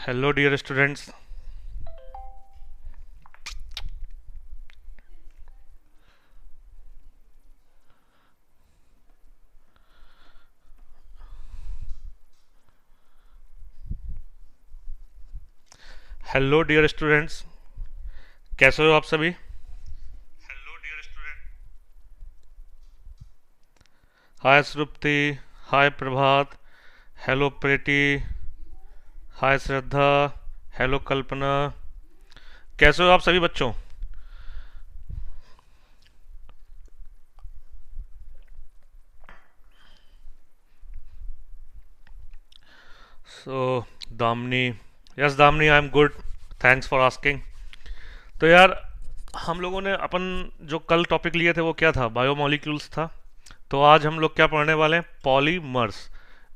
Hello, dear students. Hello dear students, कैसे हो आप सभी? Hello dear student. Hi Shrupti, hi Prabhat, hello Preeti, hi Shraddha, hello Kalpana. कैसे हो आप सभी बच्चों? So Damini, yes Damini, I am good, thanks for asking. तो यार, हम लोगों ने अपन जो कल टॉपिक लिए थे वो क्या था? बायोमोलिक्यूल्स था। तो आज हम लोग क्या पढ़ने वाले हैं? Polymers.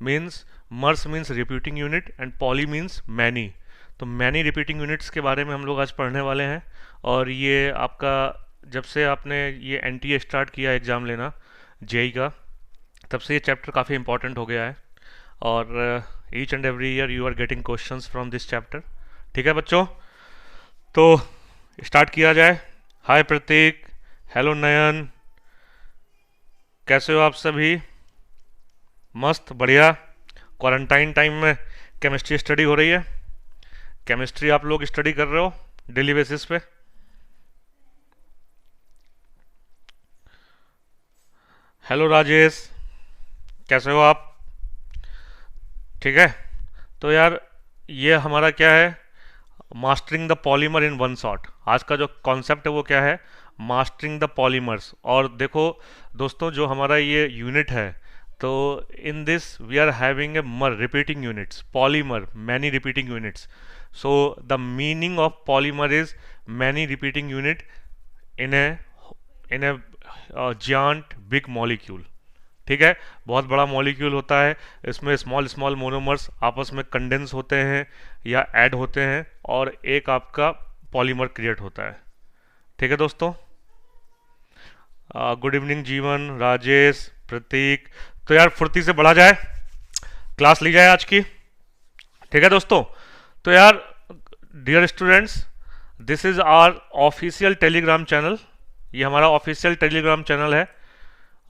Means MERS means repeating unit and poly means many. तो मैनी रिपीटिंग यूनिट्स के बारे में हम लोग आज पढ़ने वाले हैं। और ये आपका, जब से आपने ये एनटीए स्टार्ट किया एग्ज़ाम लेना जेई का, तब से ये चैप्टर काफ़ी इंपॉर्टेंट हो गया है। और each and every year you are getting questions from this chapter. ठीक है बच्चों, तो स्टार्ट किया जाए। हाय प्रतीक, हेलो नयन, कैसे हो आप सभी? मस्त, बढ़िया। क्वारंटाइन टाइम में केमिस्ट्री स्टडी हो रही है। केमिस्ट्री आप लोग स्टडी कर रहे हो डेली बेसिस पे। हेलो राजेश, कैसे हो आप? ठीक है। तो यार, ये हमारा क्या है? Mastering the polymer in one shot. आज का जो कॉन्सेप्ट है वो क्या है? Mastering the polymers. और देखो दोस्तों, जो हमारा ये यूनिट है, तो in this we are having a mer repeating units, polymer many repeating units. So the meaning of polymer is many repeating unit in a in a giant big molecule. ठीक है, बहुत बड़ा मॉलिक्यूल होता है। इसमें small small monomers आपस में condense होते हैं या ऐड होते हैं, और एक आपका पॉलीमर क्रिएट होता है। ठीक है दोस्तों। गुड इवनिंग जीवन, राजेश, प्रतीक। तो यार फुर्ती से बढ़ा जाए, क्लास ली जाए आज की। ठीक है दोस्तों। तो यार dear students, this is our official Telegram channel. ये हमारा ऑफिशियल टेलीग्राम चैनल है।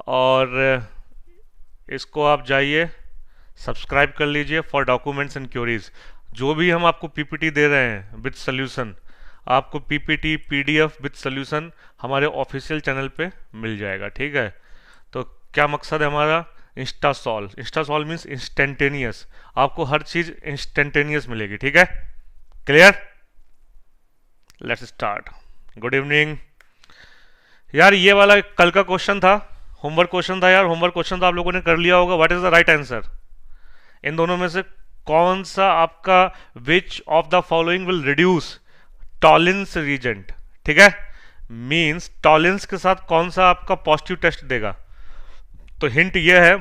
और इसको आप जाइए, सब्सक्राइब कर लीजिए फॉर डॉक्यूमेंट्स एंड क्यूरीज। जो भी हम आपको पीपीटी दे रहे हैं विद सोल्यूशन, आपको पीपीटी पीडीएफ विद सोल्यूशन हमारे ऑफिशियल चैनल पे मिल जाएगा। ठीक है। तो क्या मकसद है हमारा? Insta solve. Insta solve means instantaneous. आपको हर चीज़ इंस्टेंटेनियस मिलेगी। ठीक है, clear? Let's start. Good evening. यार ये वाला कल का क्वेश्चन था, होमवर्क क्वेश्चन था यार। होमवर्क क्वेश्चन तो आप लोगों ने कर लिया होगा। What is the right answer? इन दोनों में से कौन सा आपका, which of the following will reduce Tollens reagent? ठीक है, मींस टॉलिंस के साथ कौन सा आपका पॉजिटिव टेस्ट देगा? तो हिंट ये है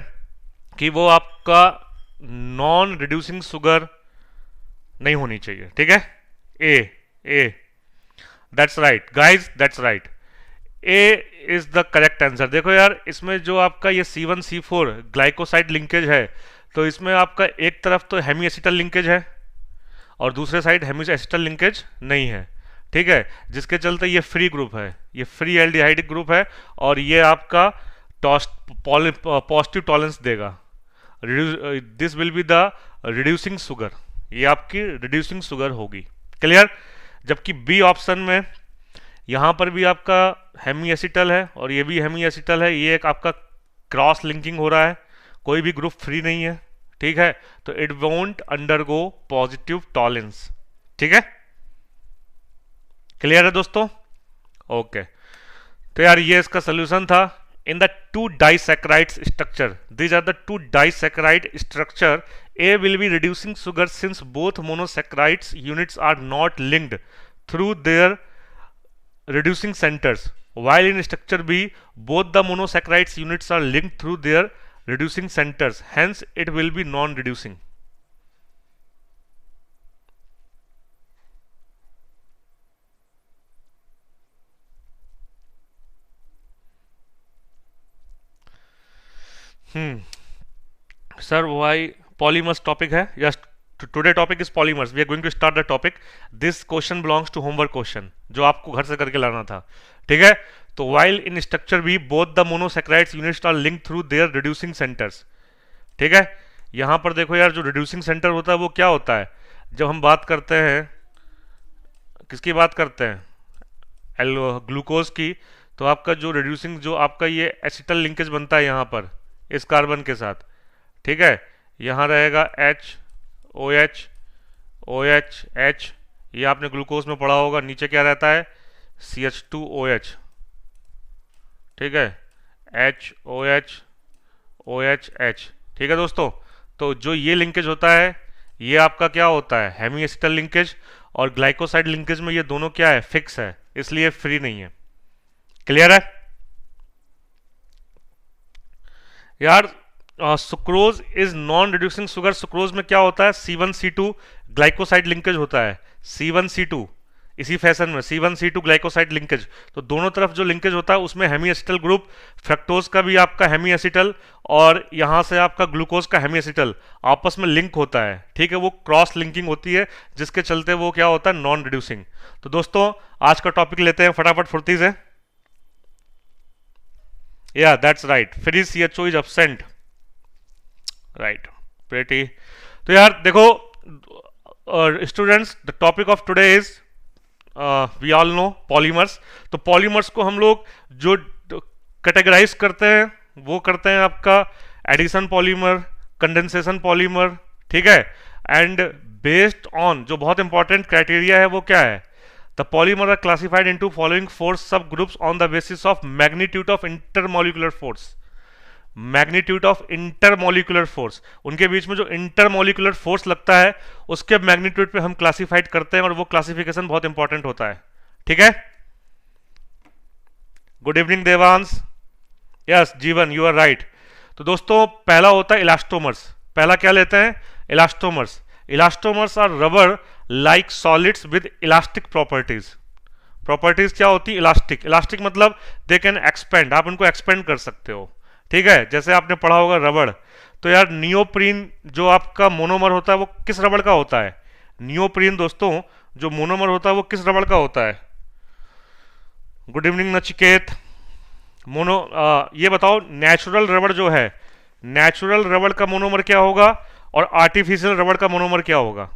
कि वो आपका नॉन रिड्यूसिंग शुगर नहीं होनी चाहिए। ठीक है, A, A, that's right guys, that's right. A is the correct answer. देखो यार, इसमें जो आपका ये C1C4 ग्लाइकोसाइड लिंकेज है, तो इसमें आपका एक तरफ तो हेमी एसिटल लिंकेज है और दूसरे साइड हेमी एसिटल लिंकेज नहीं है। ठीक है, जिसके चलते ये फ्री ग्रुप है, ये फ्री एल्डिहाइडिक ग्रुप है। और ये आपका पॉजिटिव टॉलेंस देगा। This will be the reducing sugar. ये आपकी रिड्यूसिंग शुगर होगी। क्लियर? जबकि बी ऑप्शन में यहाँ पर भी आपका हेमी एसिटल है और ये भी हेमी एसिटल है। ये एक आपका क्रॉस लिंकिंग हो रहा है, कोई भी ग्रुप फ्री नहीं है। ठीक है, तो it won't undergo positive Tollens. ठीक है, क्लियर है दोस्तों? ओके। तो यार ये इसका सोल्यूशन था। In the two disaccharide structure, these are the two disaccharide structure, A will be reducing sugar since both monosaccharides units are not linked through their reducing centers, while in structure B both the monosaccharides units are linked through their reducing centers, hence it will be non-reducing. Sir why polymers topic है, just today topic is polymers, we are going to start the topic. This question belongs to homework question, जो आपको घर से करके लाना था, ठीक है। तो while in structure B both the monosaccharides units are link through their reducing centres, ठीक है। यहां पर देखो यार, जो रिड्यूसिंग सेंटर होता है वो क्या होता है, जब हम बात करते हैं, किसकी बात करते हैं, ग्लूकोज की, तो आपका जो रिड्यूसिंग, जो आपका ये एसिटल लिंकेज बनता है यहाँ पर इस कार्बन के साथ, ठीक है, यहाँ रहेगा H OH OH H, ये आपने ग्लूकोज में पढ़ा होगा। नीचे क्या रहता है, CH2OH, ठीक है, HOH OH H, ठीक है दोस्तों। तो जो ये लिंकेज होता है ये आपका क्या होता है, हेमी एसिटल लिंकेज, और ग्लाइकोसाइड लिंकेज में ये दोनों क्या है, फिक्स है, इसलिए फ्री नहीं है। क्लियर है यार। Sucrose is non reducing sugar, sucrose में क्या होता है, C1C2 ग्लाइकोसाइड लिंकेज होता है, C1C2, इसी फैशन में C1C2 ग्लाइकोसाइड लिंकेज। तो दोनों तरफ जो लिंकेज होता है उसमें हेमी एसिटल ग्रुप, फ्रक्टोज का भी आपका हेमी एसिटल, और यहां से आपका ग्लूकोज का हेमी एसिटल आपस में लिंक होता है, ठीक है, वो क्रॉस लिंकिंग होती है, जिसके चलते वो क्या होता है, नॉन रिड्यूसिंग। तो दोस्तों आज का टॉपिक लेते हैं फटाफट फुर्ती से। Yeah, that's right. Free CHO is absent. Right. Pretty. तो यार देखो students, the topic of today is, we all know polymers. तो पॉलीमर्स को हम लोग जो कैटेगराइज करते हैं वो करते हैं आपका एडिशन पॉलीमर, कंडेंसेशन पॉलीमर, ठीक है। एंड बेस्ड ऑन जो बहुत इंपॉर्टेंट क्राइटेरिया है वो क्या है, the polymer are classified into following four subgroups on the basis of magnitude of intermolecular force। Magnitude of intermolecular force, उनके बीच में जो इंटरमोलिकुलर फोर्स लगता है उसके मैग्नीट्यूड पे हम क्लासिफाइड करते हैं, और वो क्लासिफिकेशन बहुत इंपॉर्टेंट होता है, ठीक है। गुड इवनिंग देवांश, यस जीवन, यू आर राइट। तो दोस्तों पहला होता है इलास्टोमर्स। पहला क्या लेते हैं, elastomers. Elastomers are rubber like solids with elastic properties. Properties क्या होती है, इलास्टिक। इलास्टिक मतलब दे कैन एक्सपेंड, आप उनको एक्सपेंड कर सकते हो, ठीक है। जैसे आपने पढ़ा होगा रबड़, तो यार नियोप्रीन जो आपका मोनोमर होता है वो किस रबड़ का होता है, नियोप्रीन दोस्तों जो मोनोमर होता है वो किस रबड़ का होता है। Good evening Nachiket. ये बताओ नेचुरल रबड़ जो है, नेचुरल रबड़ का मोनोमर क्या होगा और आर्टिफिशियल रबड़ का मोनोमर क्या होगा।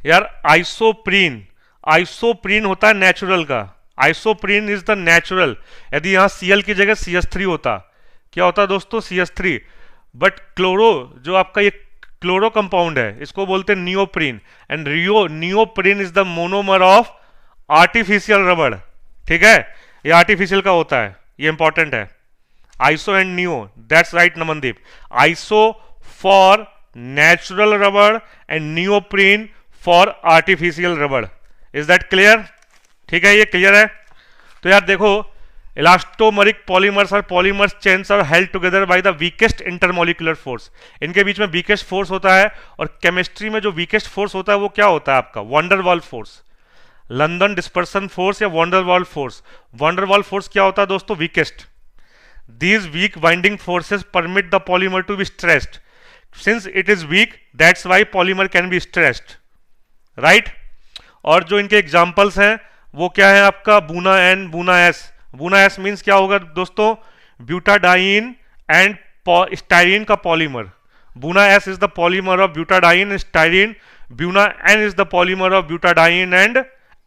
यार आइसोप्रीन, आइसोप्रीन होता है नेचुरल का, आइसोप्रीन इज द नेचुरल। यदि यहां Cl की जगह CH3 होता, क्या होता दोस्तों, CH3। बट क्लोरो जो आपका ये क्लोरो कंपाउंड है इसको बोलते हैं neoprene, and neoprene is the monomer of artificial रबड़, ठीक है। ये आर्टिफिशियल का होता है, ये इंपॉर्टेंट है। Iso and neo, that's right Namandeep. Iso for natural रबड़ एंड नियोप्रीन फॉर आर्टिफिशियल रबड़। इज दैट क्लियर, ठीक है, ये क्लियर है। तो यार देखो इलास्टोमरिक पॉलीमर्स और polymers chains are held together by the weakest intermolecular force. इनके बीच में वीकेस्ट फोर्स होता है, और केमिस्ट्री में जो वीकेस्ट फोर्स होता है वो क्या होता है आपका, van der Waals force, London dispersion force या वंडरवॉल फोर्स। वंडरवॉल फोर्स क्या होता है दोस्तों, weakest. These weak binding forces permit the polymer to be stressed. Since it is weak, that's why polymer can be stressed, right? और जो इनके examples हैं वो क्या है आपका, Buna N, Buna S. Buna S means क्या होगा दोस्तों, ब्यूटाडाइन एंड स्टाइरिन का polymer. Buna S is the polymer of butadiene styrene, Buna N is the polymer of butadiene and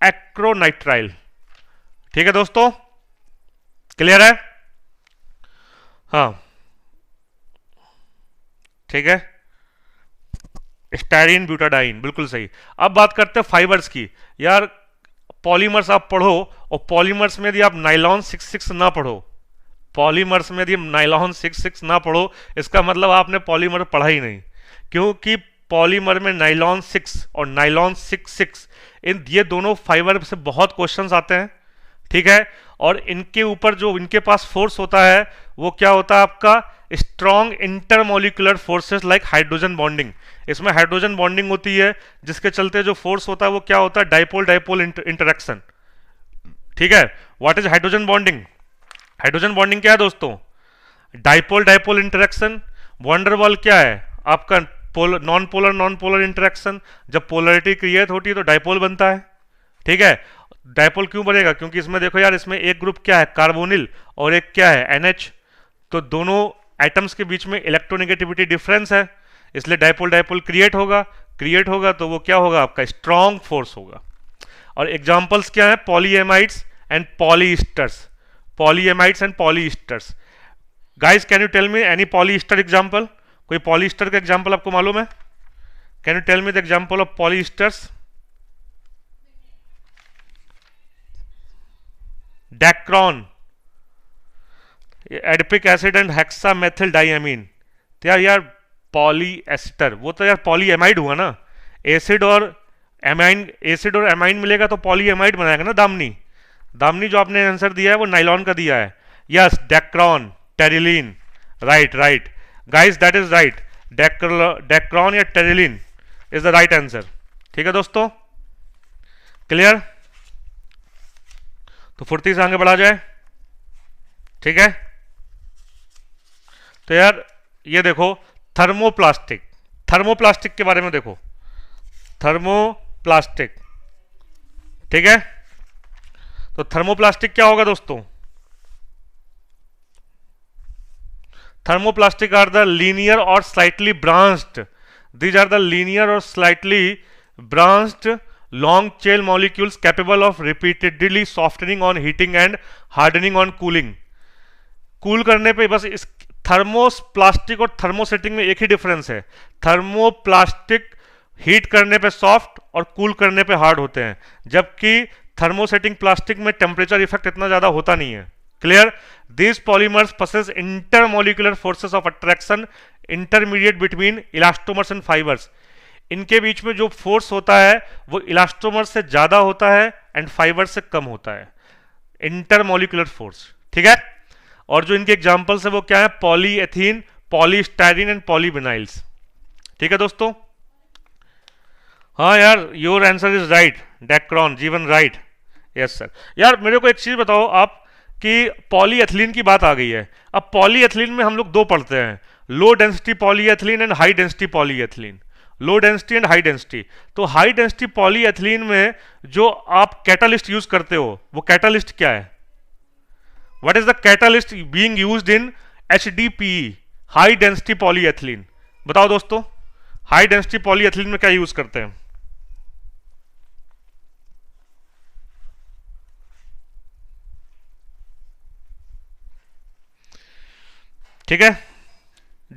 acrylonitrile, ठीक है दोस्तों, क्लियर है। हाँ ठीक है, स्टाइरिन ब्यूटाडाइन, बिल्कुल सही। अब बात करते हैं फाइबर्स की। यार पॉलीमर्स आप पढ़ो, और पॉलीमर्स में यदि आप नाइलॉन 66 ना पढ़ो, पॉलीमर्स में यदि नाइलॉन 66 ना पढ़ो, इसका मतलब आपने पॉलीमर पढ़ा ही नहीं। क्योंकि पॉलीमर में नाइलॉन 6 और नाइलॉन 66 इन ये दोनों फाइबर से बहुत क्वेश्चंस आते हैं, ठीक है। और इनके ऊपर जो इनके पास फोर्स होता है वो क्या होता है आपका, strong intermolecular forces like hydrogen bonding. इसमें हाइड्रोजन बॉन्डिंग होती है, जिसके चलते जो फोर्स होता है वो क्या होता है, डाइपोल डाइपोल इंटरेक्शन, ठीक है। What is hydrogen bonding, hydrogen bonding क्या है दोस्तों, डाइपोल डाइपोल इंटरेक्शन। वंडरवॉल क्या है आपका नॉन पोलर इंटरेक्शन, जब पोलरिटी क्रिएट होती है तो डाइपोल बनता है, ठीक है। डाइपोल क्यों बनेगा? क्योंकि इसमें देखो यार, इसमें एक ग्रुप क्या है, कार्बोनिल, और एक क्या है, NH, तो दोनों एटम्स के बीच में इलेक्ट्रोनेगेटिविटी डिफरेंस है, इसलिए डाइपोल डाइपोल क्रिएट होगा तो वो क्या होगा, आपका स्ट्रॉन्ग फोर्स होगा। और एग्जांपल्स क्या है, polyamides and polyesters. Guys can you tell me any polyester example? कोई पॉलीईस्टर का एग्जांपल आपको मालूम है? Can you tell me the example of polyesters? Dacron, adipic acid and hexamethyl diamine. तो यार पॉलीएस्टर, वो तो यार पॉलीएमाइड हुआ ना, एसिड और एमाइन मिलेगा तो पॉलीएमाइड बनाएगा ना। दामनी जो आपने आंसर दिया है वो नाइलॉन का दिया है। Yes, Dacron, Terylene, right guys, that is right. Dacron या Terylene is the right answer. ठीक है दोस्तों, क्लियर? तो फुर्ती से आगे बढ़ा जाए, ठीक है। तो यार ये देखो, थर्मोप्लास्टिक के बारे में देखो, थर्मोप्लास्टिक, ठीक है। तो थर्मोप्लास्टिक क्या होगा दोस्तों? थर्मोप्लास्टिक आर द लीनियर और slightly branched, these are the linear और slightly branched long chain molecules capable of repeatedly softening on heating and hardening on cooling. Cool करने पे बस इस थर्मोप्लास्टिक और थर्मोसेटिंग में एक ही डिफरेंस है, थर्मोप्लास्टिक हीट करने पे सॉफ्ट और कूल करने पे हार्ड होते हैं, जबकि थर्मोसेटिंग प्लास्टिक में टेम्परेचर इफेक्ट इतना ज्यादा होता नहीं है। Clear? These polymers possess intermolecular forces of attraction intermediate between elastomers and fibres. इनके बीच में जो फोर्स होता है वो इलास्टोमर से ज्यादा होता है एंड फाइबर से कम होता है, इंटरमोलिकुलर फोर्स, ठीक है। और जो इनके एग्जांपल्स है वो क्या है, पॉलीएथीन, पॉलीस्टाइरीन एंड पॉलीविनाइल्स। ठीक है दोस्तों? हाँ यार, your answer is right, Dacron, जीवन राइट। Yes sir. यार मेरे को एक चीज बताओ आप, कि पॉलीएथिलीन की बात आ गई है। अब पॉलीएथिलीन में हम लोग दो पढ़ते हैं, लो density polyethylene and high density polyethylene, low density and high density. तो हाई डेंसिटी पॉलीएथिलीन में जो आप कैटालिस्ट यूज करते हो, वो कैटालिस्ट क्या है? What is the catalyst being used in HDPE, high density polyethylene? बताओ दोस्तों, हाई डेंसिटी पॉलीएथिलीन में क्या यूज करते हैं? ठीक है,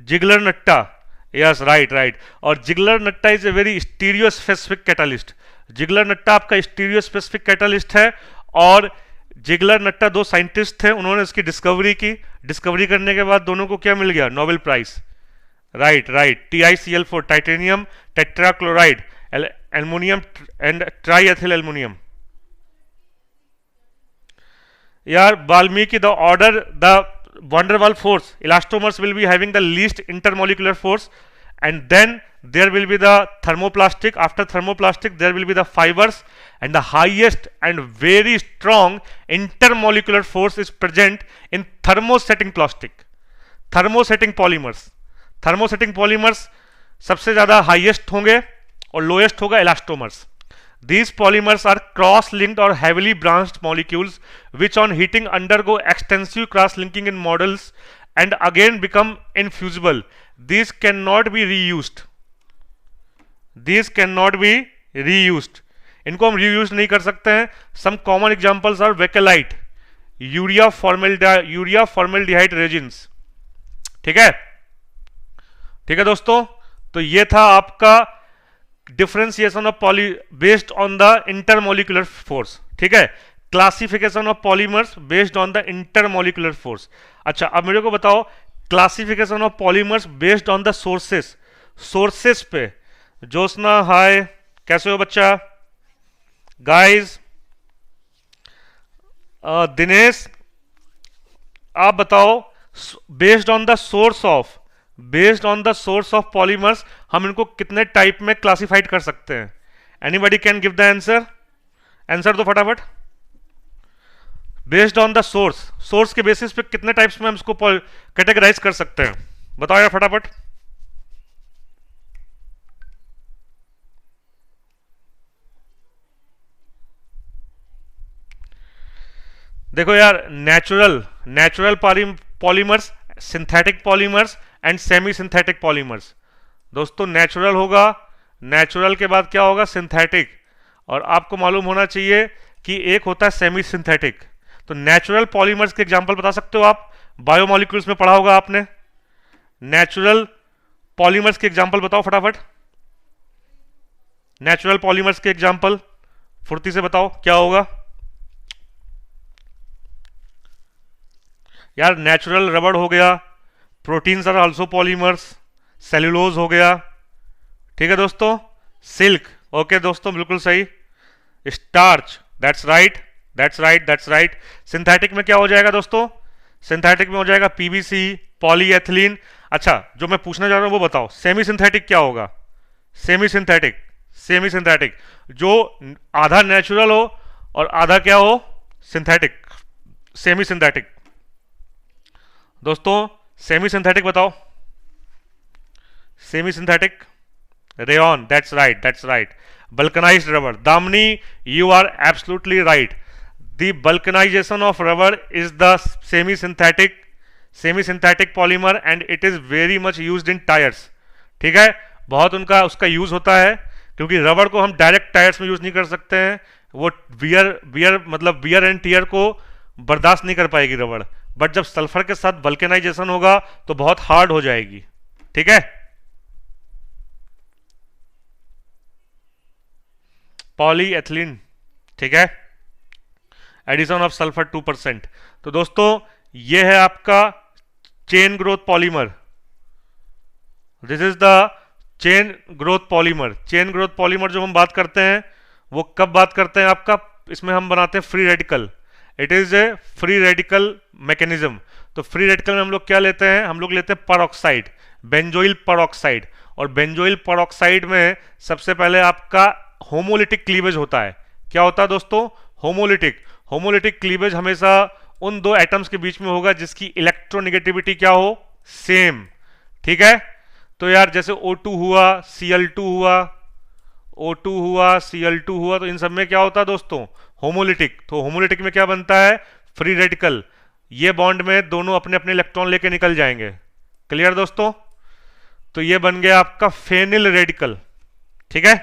जिगलर नट्टा। Yes, right. और Ziegler Natta is a very stereospecific catalyst. Ziegler Natta आपका स्टीरियो स्पेसिफिक कैटालिस्ट है, और जिगलर नट्टा दो साइंटिस्ट थे, उन्होंने इसकी डिस्कवरी की। डिस्कवरी करने के बाद दोनों को क्या मिल गया? Nobel prize. Right. TiCl4, titanium tetrachloride, aluminium and triethyl aluminium. यार Valmiki, the order, the van der Waals force, elastomers will be having the least intermolecular force, and then there will be the thermoplastic. After thermoplastic there will be the fibers, and the highest and very strong intermolecular force is present in thermosetting plastic, thermosetting polymers सबसे ज्यादा highest होंगे और lowest होगा elastomers. These polymers are cross-linked or heavily branched molecules which on heating undergo extensive cross-linking in models and again become infusible. These cannot be reused. इनको हम reuse नहीं कर सकते हैं. Some common examples are bakelite, urea formaldehyde resins. ठीक है दोस्तों, तो ये था आपका differentiation of poly based on the intermolecular force. ठीक है, classification of polymers based on the intermolecular force. अच्छा, अब मेरे को बताओ classification of polymers based on the sources पे. जोशना हाय, कैसे हो बच्चा? गाइस, दिनेश आप बताओ based on the source of polymers हम इनको कितने टाइप में क्लासिफाइड कर सकते हैं? Anybody can give the answer दो फटाफट. बेस्ड ऑन द सोर्स के बेसिस पे कितने टाइप्स में हम इसको कैटेगराइज कर सकते हैं? बताओ यार फटाफट. देखो यार, natural natural polymers, synthetic polymers and semi synthetic polymers. दोस्तों नेचुरल होगा, नेचुरल के बाद क्या होगा, सिंथेटिक, और आपको मालूम होना चाहिए कि एक होता है सेमी सिंथेटिक। तो नेचुरल पॉलीमर्स के एग्जांपल बता सकते हो आप, बायोमोलिक्यूल्स में पढ़ा होगा आपने। नेचुरल पॉलीमर्स के एग्जांपल बताओ फटाफट, नेचुरल पॉलीमर्स के एग्जांपल फुर्ती से बताओ क्या होगा यार। नेचुरल रबड़ हो गया, proteins are also polymers, cellulose हो गया, ठीक है दोस्तों, सिल्क, ओके दोस्तों बिल्कुल सही, starch, that's right, that's right, that's right. Synthetic में क्या हो जाएगा दोस्तों, सिंथेटिक में हो जाएगा पीवीसी, पॉलीएथिलीन। अच्छा, जो मैं पूछना चाह रहा हूं वो बताओ, सेमी सिंथेटिक क्या होगा, सेमी सिंथेटिक, सेमी सिंथेटिक जो आधा नेचुरल हो और आधा क्या हो, सिंथेटिक, सेमी सिंथेटिक। दोस्तों सेमी सिंथेटिक बताओ, semi synthetic, rayon, that's right, that's right. Vulcanised rubber, Damini, you are absolutely right, the vulcanisation of rubber is the semi synthetic polymer and it is very much used in tyres, ठीक है, बहुत उनका उसका use होता है, क्योंकि rubber को हम डायरेक्ट टायर्स में यूज नहीं कर सकते हैं, वो वियर एंड टीयर को बर्दाश्त नहीं कर पाएगी रबड़, बट जब सल्फर के साथ वल्केनाइजेशन होगा तो बहुत हार्ड हो जाएगी, ठीक है। पॉलीएथिलीन, ठीक है, एडिशन ऑफ सल्फर 2%। तो दोस्तों ये है आपका chain growth polymer, this is the chain growth polymer. Chain growth polymer जो हम बात करते हैं वो कब बात करते हैं आपका, इसमें हम बनाते हैं free radical, it is a free radical mechanism. तो फ्री रेडिकल में हम लोग क्या लेते हैं, हम लोग लेते हैं परऑक्साइड, बेंजोइल परऑक्साइड, और बेंजोइल परऑक्साइड में सबसे पहले आपका होमोलिटिक क्लीवेज होता है। क्या होता है दोस्तों, होमोलिटिक। होमोलिटिक क्लीवेज हमेशा उन दो एटम्स के बीच में होगा जिसकी इलेक्ट्रोनेगेटिविटी क्या हो, सेम, ठीक है। तो यार जैसे O2 हुआ, Cl2 हुआ, O2 हुआ, Cl2 हुआ, तो इन सब में क्या होता है दोस्तों, होमोलिटिक। तो होमोलिटिक में क्या बनता है, फ्री रेडिकल, ये बॉन्ड में दोनों अपने अपने इलेक्ट्रॉन लेके निकल जाएंगे, क्लियर दोस्तों। तो ये बन गया आपका फेनिल रेडिकल, ठीक है।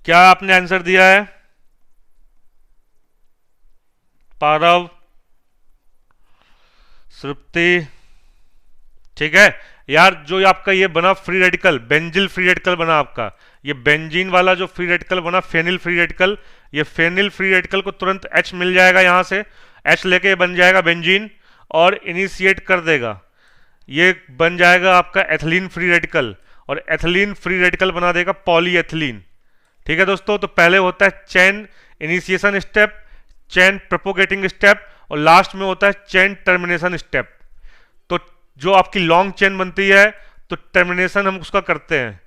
क्या आपने आंसर दिया है, पारव, तृप्ति, ठीक है। यार जो आपका ये बना free radical, benzyl free radical बना आपका, ये बेंजीन वाला जो फ्री रेडिकल बना, फेनिल फ्री रेडिकल, ये फेनिल फ्री रेडिकल को तुरंत H मिल जाएगा, यहां से H लेके बन जाएगा बेंजीन और इनिशिएट कर देगा, ये बन जाएगा आपका एथिलीन फ्री रेडिकल, और एथिलीन फ्री रेडिकल बना देगा पॉलीएथिलीन, ठीक है दोस्तों। तो पहले होता है chain initiation step, chain propagating step, और लास्ट में होता है चेन टर्मिनेशन स्टेप। तो जो आपकी लॉन्ग चेन बनती है तो टर्मिनेशन हम उसका करते हैं।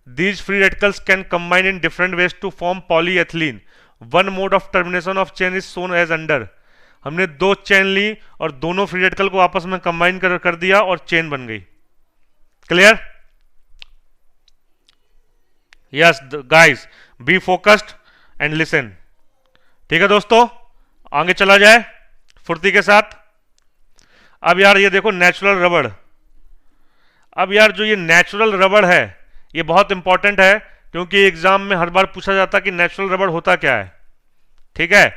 These free radicals can combine in different ways to form polyethylene, one mode of termination of chain is shown as under. हमने दो चेन ली और दोनों फ्री रेडिकल को आपस में कंबाइन कर दिया और चेन बन गई, clear. Yes guys, be focused and listen, ठीक है दोस्तों। आगे चला जाए फुर्ती के साथ। अब यार ये देखो नेचुरल रबड़, अब यार जो ये नेचुरल रबड़ है ये बहुत इंपॉर्टेंट है, क्योंकि एग्जाम में हर बार पूछा जाता है कि नेचुरल रबड़ होता क्या है, ठीक है।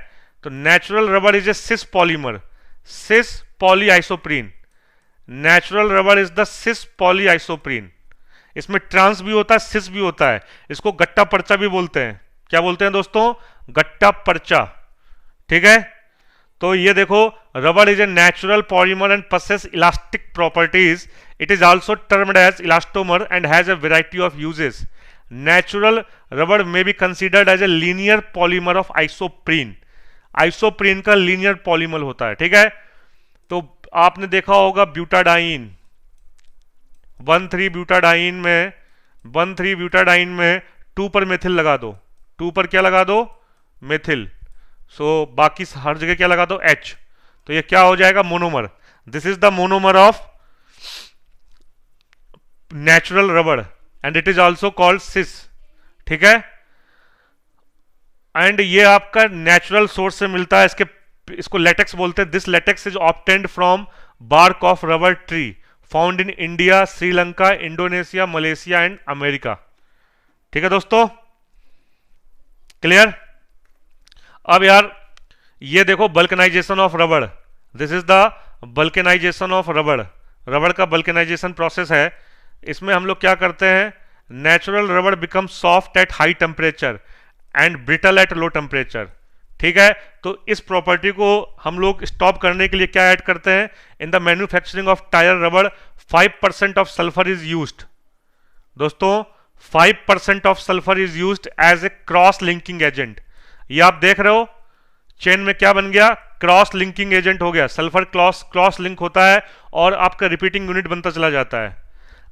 तो natural rubber is a cis polymer, cis polyisoprene, natural rubber is the cis polyisoprene. इसमें ट्रांस भी होता है, सिस भी होता है, इसको गट्टा पर्चा भी बोलते हैं। क्या बोलते हैं दोस्तों, गट्टा पर्चा, ठीक है। तो ये देखो, रबड़ is a natural polymer and possess elastic properties, it is also termed as elastomer and has a variety of uses. Natural रबड़ में be considered as a linear polymer of isoprene, isoprene का लीनियर पॉलीमर होता है, ठीक है। तो आपने देखा होगा ब्यूटाडाइन, 1,3 ब्यूटाडाइन में 1,3 ब्यूटाडाइन में 2 पर मेथिल लगा दो, 2 पर क्या लगा दो, मेथिल, सो बाकी हर जगह क्या लगा दो, H, तो ये क्या हो जाएगा, monomer. This is the monomer of natural रबड़ and it is also called cis, ठीक है। एंड ये आपका नेचुरल सोर्स से मिलता है। इसको लेटेक्स बोलते हैं। This latex is obtained from bark of rubber tree found in India, Sri Lanka, Indonesia, Malaysia and America. ठीक है दोस्तों, क्लियर। अब यार ये देखो बल्कनाइजेशन ऑफ रबड़, this is the vulcanisation of रबड़। रबड़ का बल्कनाइजेशन प्रोसेस है। इसमें हम लोग क्या करते हैं, नेचुरल रबड़ become soft at high temperature and brittle at low temperature. ठीक है, तो इस प्रॉपर्टी को हम लोग स्टॉप करने के लिए क्या ऐड करते हैं, in the manufacturing of tyre रबड़ 5% ऑफ सल्फर इज यूज्ड। दोस्तों 5% of sulphur is used as a cross linking agent. ये आप देख रहे हो चेन में क्या बन गया, क्रॉस लिंकिंग एजेंट हो गया। सल्फर क्रॉस लिंक होता है और आपका रिपीटिंग यूनिट बनता चला जाता है।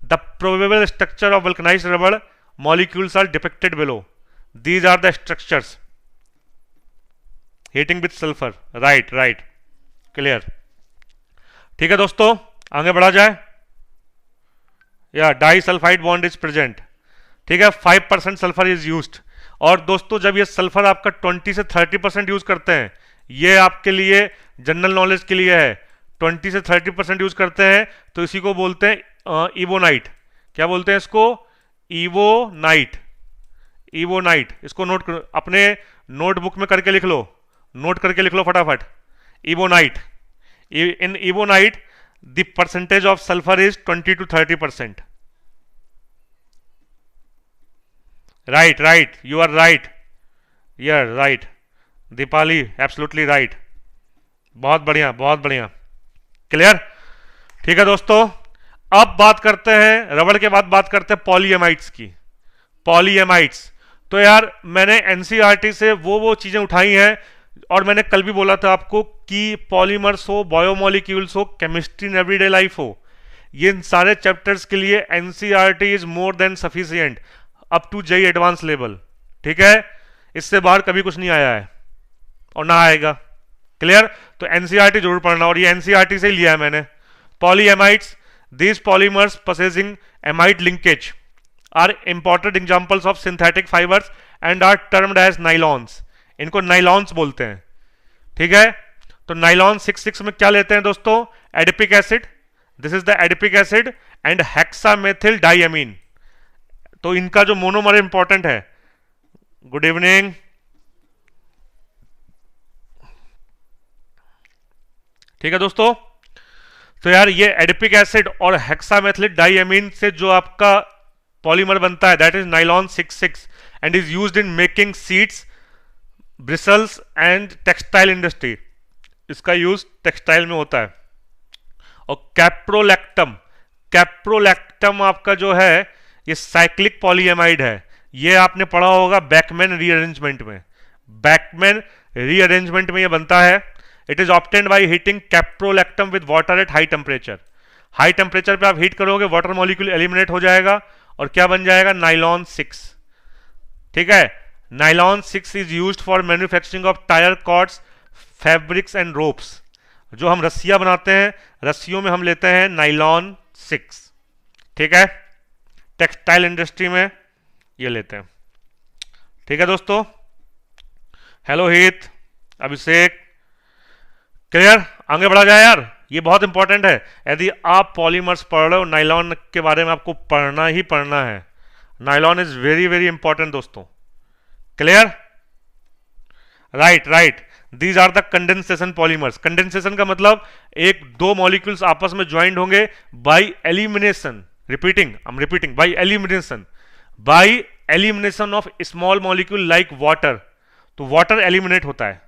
The probable structure of vulcanised rubber molecules are depicted below. These are the structures. Heating with sulphur, right right, clear. ठीक है दोस्तों, आगे बढ़ा जाए। या disulphide bond is present. ठीक है, 5% सल्फर इज यूज्ड। और दोस्तों जब ये सल्फर आपका 20 से 30% यूज करते हैं, ये आपके लिए जनरल नॉलेज के लिए है, 20 से 30% यूज करते हैं तो इसी को बोलते हैं इवोनाइट। क्या बोलते हैं इसको, इवोनाइट। इवोनाइट, इसको नोट करो, अपने नोटबुक में करके लिख लो, नोट करके लिख लो फटाफट। Ebonite, in ebonite the percentage of sulphur is 20 to 30%। Right right, you are right, you are right Deepali, absolutely right. बहुत बढ़िया बहुत बढ़िया, क्लियर। ठीक है दोस्तों, अब बात करते हैं रबड़ के बाद बात करते हैं पॉलीएमाइड्स की। पॉलीएमाइड्स, तो यार मैंने एनसीईआरटी से वो चीजें उठाई हैं और मैंने कल भी बोला था आपको कि पॉलीमर्स हो, बायोमोलिक्यूल्स हो, केमिस्ट्री इन एवरीडे लाइफ हो, ये इन सारे चैप्टर्स के लिए NCERT is more than sufficient up to JEE advance level. ठीक है, इससे बाहर कभी कुछ नहीं आया है और ना आएगा, क्लियर। तो एनसीईआरटी जरूर पढ़ना, और ये एनसीईआरटी से ही लिया है मैंने। पॉलीएमाइड्स, these polymers possessing amide linkage are important examples of synthetic fibers and are termed as nylons। इनको नाइलॉन्स बोलते हैं। ठीक है, तो नाइलॉन 6 में क्या लेते हैं दोस्तों, adipic acid, this is the adipic acid and hexamethyl diamine. तो इनका जो मोनोमर इंपॉर्टेंट है। Good evening. ठीक है दोस्तों, तो यार ये एडिपिक एसिड और हेक्सामेथिल डाइअमीन से जो आपका पॉलीमर बनता है that is nylon 6 and is used in making seats, bristles and textile industry. इसका यूज टेक्सटाइल में होता है। और कैप्रोलैक्टम, कैप्रोलैक्टम आपका जो है ये साइक्लिक पॉलीएमाइड है। ये आपने पढ़ा होगा बैकमैन रीअरेंजमेंट में। बैकमैन रीअरेंजमेंट में ये बनता है। It is obtained by heating caprolactam with water at high temperature. High temperature पे आप हीट करोगे, वाटर मॉलिक्यूल एलिमिनेट हो जाएगा और क्या बन जाएगा, नाइलॉन 6। ठीक है, nylon 6 is used for manufacturing of tyre cords, fabrics and ropes. जो हम रस्सियां बनाते हैं, रस्सियों में हम लेते हैं नाइलॉन 6। ठीक है, टेक्सटाइल इंडस्ट्री में ये लेते हैं। ठीक है दोस्तों, हेलो हित, अभिषेक, क्लियर। आगे बढ़ा जाए यार, ये बहुत इंपॉर्टेंट है। यदि आप पॉलीमर्स पढ़ रहे हो, नाइलॉन के बारे में आपको पढ़ना ही पढ़ना है। Nylon is very very important दोस्तों, clear. Right right, these are the condensation polymers. Condensation का मतलब एक दो मॉलिक्यूल्स आपस में ज्वाइंट होंगे by elimination. Repeating, I am repeating, by elimination, by elimination of small molecule like water. तो water eliminate होता है,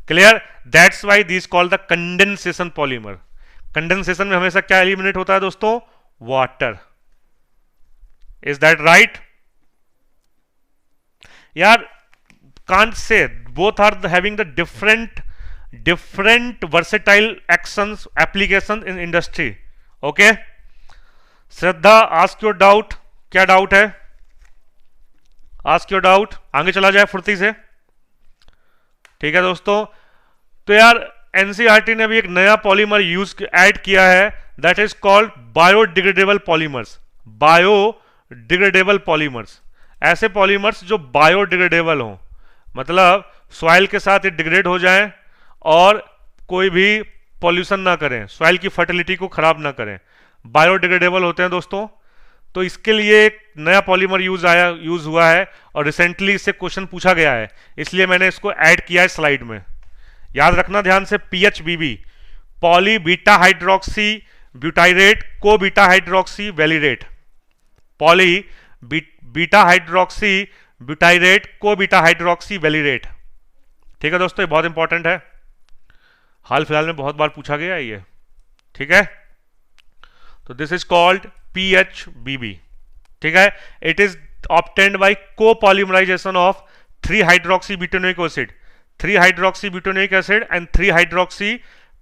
clear. That's why this called the condensation polymer. Condensation में हमेशा क्या एलिमिनेट होता है दोस्तों, वाटर। इज दैट राइट यार। Can't say both are having the different versatile actions, application in industry. Okay, Shraddha ask your doubt. क्या डाउट है, ask your doubt. आगे चला जाए फुर्ती से। ठीक है दोस्तों, तो यार एनसीईआरटी ने भी एक नया पॉलीमर ऐड किया है, that is called biodegradable polymers. Biodegradable polymers, ऐसे पॉलीमर्स जो बायोडिग्रेडेबल हो। मतलब सॉइल के साथ ये डिग्रेड हो जाएं और कोई भी पॉल्यूशन ना करें, सॉइल की फर्टिलिटी को खराब ना करें, बायोडिग्रेडेबल होते हैं दोस्तों। तो इसके लिए एक नया पॉलीमर यूज हुआ है और रिसेंटली इससे क्वेश्चन पूछा गया है, इसलिए मैंने इसको ऐड किया है स्लाइड में। याद रखना ध्यान से, PHBB, poly beta hydroxy butyrate को beta hydroxy valerate, poly beta hydroxy butyrate को बीटा हाइड्रोक्सी वैलिडेट। ठीक है दोस्तों, ये बहुत इंपॉर्टेंट है, हाल फिलहाल में बहुत बार पूछा गया है ये। ठीक है, तो दिस इज कॉल्ड PHBB। ठीक है, it is obtained by copolymerisation of 3 hydroxy butanoic acid, 3 hydroxy butanoic acid and 3 hydroxy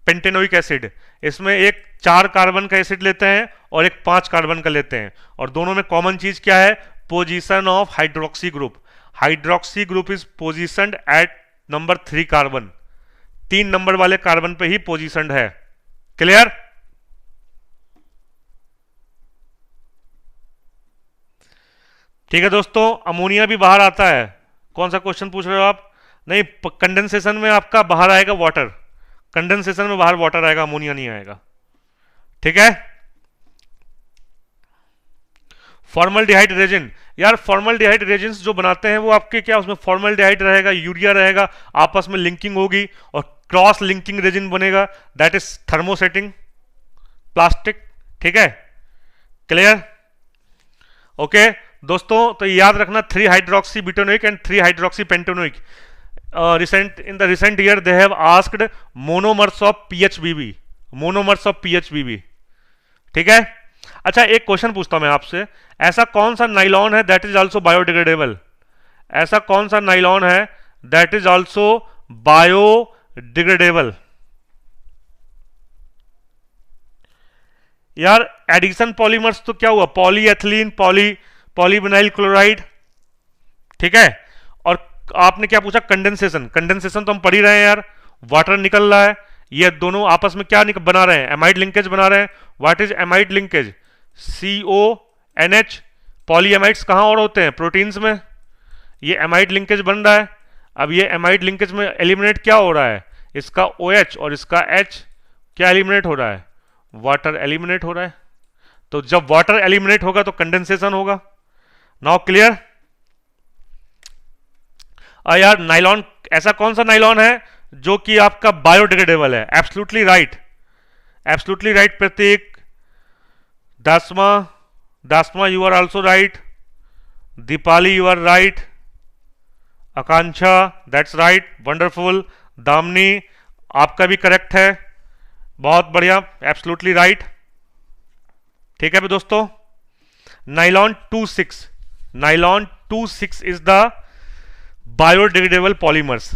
pentanoic acid. इसमें एक 4 कार्बन का एसिड लेते हैं और एक 5 कार्बन का लेते हैं, और दोनों में कॉमन चीज क्या है? Position of hydroxy group. Hydroxy group is positioned at number 3 carbon, 3 number वाले कार्बन पे ही पोजीशनड है। क्लियर? ठीक है दोस्तों, अमोनिया भी बाहर आता है। कौन सा क्वेश्चन पूछ रहे हो आप? नहीं, कंडेंसेशन में आपका बाहर आएगा वाटर, कंडेंसेशन में बाहर वाटर आएगा, अमोनिया नहीं आएगा। ठीक है, फॉर्मल्डिहाइड रेजिन, यार फॉर्मल्डिहाइड रेजिन्स जो बनाते हैं वो आपके क्या, उसमें फॉर्मल्डिहाइड रहेगा, यूरिया रहेगा, आपस में लिंकिंग होगी और क्रॉस लिंकिंग रेजिन बनेगा, दैट इज थर्मोसेटिंग प्लास्टिक। ठीक है, क्लियर? ओके दोस्तों, तो याद रखना 3 hydroxy butanoic and 3 hydroxy pentanoic. in the recent year they have asked monomers of PHBB, monomers of PHBB। ठीक है, अच्छा एक क्वेश्चन पूछता हूं मैं आपसे, ऐसा कौन सा नाइलॉन है दैट इज आल्सो बायोडिग्रेडेबल? ऐसा कौन सा नाइलॉन है दैट इज आल्सो बायोडिग्रेडेबल? यार एडिशन पॉलीमर्स तो क्या हुआ, पॉलीएथिलीन, पॉलीविनाइल क्लोराइड। ठीक है, और आपने क्या पूछा? कंडेंसेशन। कंडेंसेशन तो हम पढ़ ही रहे हैं यार, वाटर निकल रहा है, ये दोनों आपस में क्या बना रहे हैं? एमाइड लिंकेज बना रहे हैं। What is amide linkage? CONH। पॉलीएमाइड्स कहां और होते हैं? प्रोटीन्स में। ये एमाइड लिंकेज बन रहा है। अब ये एमाइड लिंकेज में एलिमिनेट क्या हो रहा है? इसका OH और इसका H क्या एलिमिनेट हो रहा है? वाटर एलिमिनेट हो रहा है। तो जब वाटर एलिमिनेट होगा तो कंडेंसेशन होगा। Now clear? यार नाइलॉन, ऐसा कौन सा नाइलॉन है जो कि आपका बायोडिग्रेडेबल है? Absolutely right, absolutely right Prateek. Dasma you are also right. Deepali you are right. Akanksha that's right, wonderful. Damini आपका भी करेक्ट है, बहुत बढ़िया, एब्सोल्युटली राइट। ठीक है दोस्तों, nylon 26, nylon 26 is the biodegradable polymers.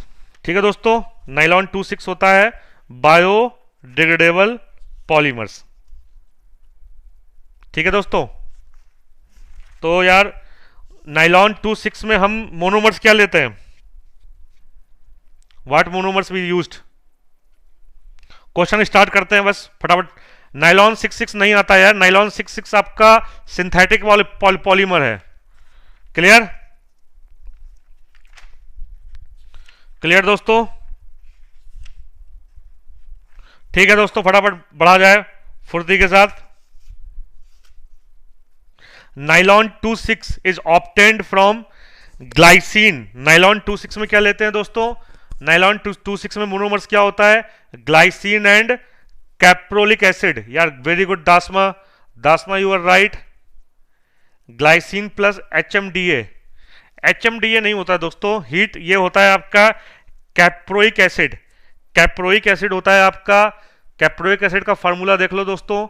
ठीक है दोस्तों, नाइलॉन 26 होता है बायोडिग्रेडेबल पॉलीमर्स। ठीक है दोस्तों, तो यार नाइलॉन 26 में हम मोनोमर्स क्या लेते हैं? What monomers we used? Question start करते हैं बस फटाफट। नाइलॉन 66 नहीं आता यार, नाइलॉन 66 आपका सिंथेटिक पॉलीमर है। क्लियर? क्लियर दोस्तों? ठीक है दोस्तों, फटाफट बढ़ा जाए फुर्ती के साथ। Nylon 26 is obtained from glycine. Nylon 26 में क्या लेते हैं दोस्तों? नाइलॉन 26 में मोनोमर्स क्या होता है? Glycine and caproic acid. यार very good Dasma, Dasma you are right. Glycine plus HMDA। HMDA नहीं होता दोस्तों, हीट, ये होता है आपका कैप्रोइक एसिड। कैप्रोइक एसिड होता है आपका, कैप्रोइक एसिड का फॉर्मूला देख लो दोस्तों,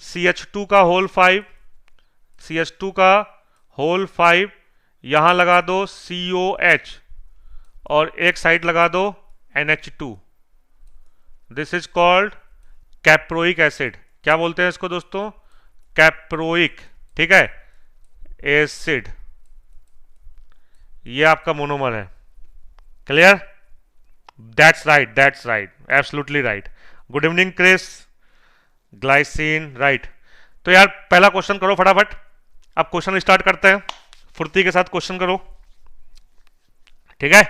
CH2 का होल 5, CH2 का होल 5, यहां लगा दो COH और एक साइड लगा दो NH2। This is called caproic acid. क्या बोलते हैं इसको दोस्तों? कैप्रोइक। ठीक है, एसिड, ये आपका मोनोमर है। Clear? That's right, that's right, absolutely right. Good evening Chris. Glycine right. तो यार पहला क्वेश्चन करो फटाफट। अब क्वेश्चन स्टार्ट करते हैं, फुर्ती के साथ क्वेश्चन करो। ठीक है,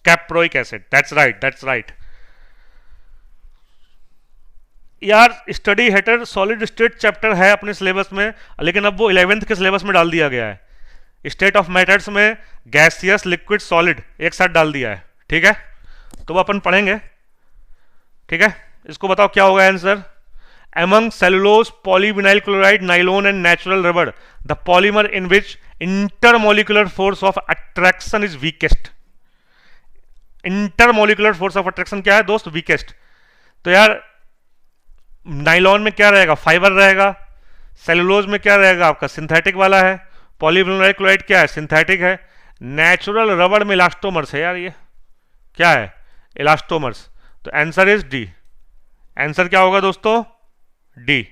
caproic acid, that's right, that's right. यार स्टडी हेटर सॉलिड स्टेट चैप्टर है अपने सिलेबस में, लेकिन अब वो 11th के सिलेबस में डाल दिया गया है। स्टेट ऑफ मैटर्स में गैसियस लिक्विड सॉलिड एक साथ डाल दिया है, ठीक है, तो वो अपन पढ़ेंगे, ठीक है। इसको बताओ क्या होगा answer. Among cellulose, polyvinyl chloride, nylon and natural rubber the polymer in which intermolecular force of attraction is weakest. Intermolecular force of attraction क्या है दोस्त, वीकेस्ट। तो यार नाइलॉन में क्या रहेगा, फाइबर रहेगा। सेलुलोज में क्या रहेगा आपका, सिंथेटिक वाला है। पॉलीविनाइल क्लोराइड क्या है, सिंथेटिक है। नेचुरल रबर में इलास्टोमर्स है यार, ये क्या है, इलास्टोमर्स। तो आंसर इज डी। आंसर क्या होगा दोस्तों, डी।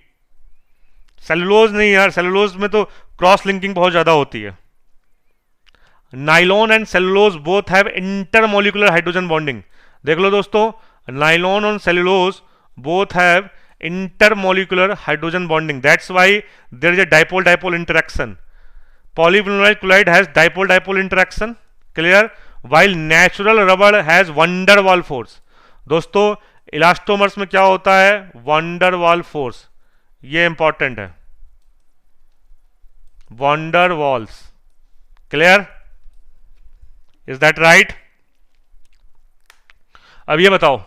सेलुलोज नहीं यार, सेलुलोज में तो क्रॉस लिंकिंग बहुत ज्यादा होती है। Nylon and cellulose both have intermolecular hydrogen bonding. देख लो दोस्तों, नाइलॉन और cellulose both have intermolecular hydrogen bonding, that's why there is a dipole dipole interaction. Polyvinyl chloride has dipole dipole interaction, clear, while natural rubber has van der Waal force. दोस्तों elastomers में क्या होता है, van der Waal force, ये important है, van der Waals, clear, is that right? अब ये बताओ,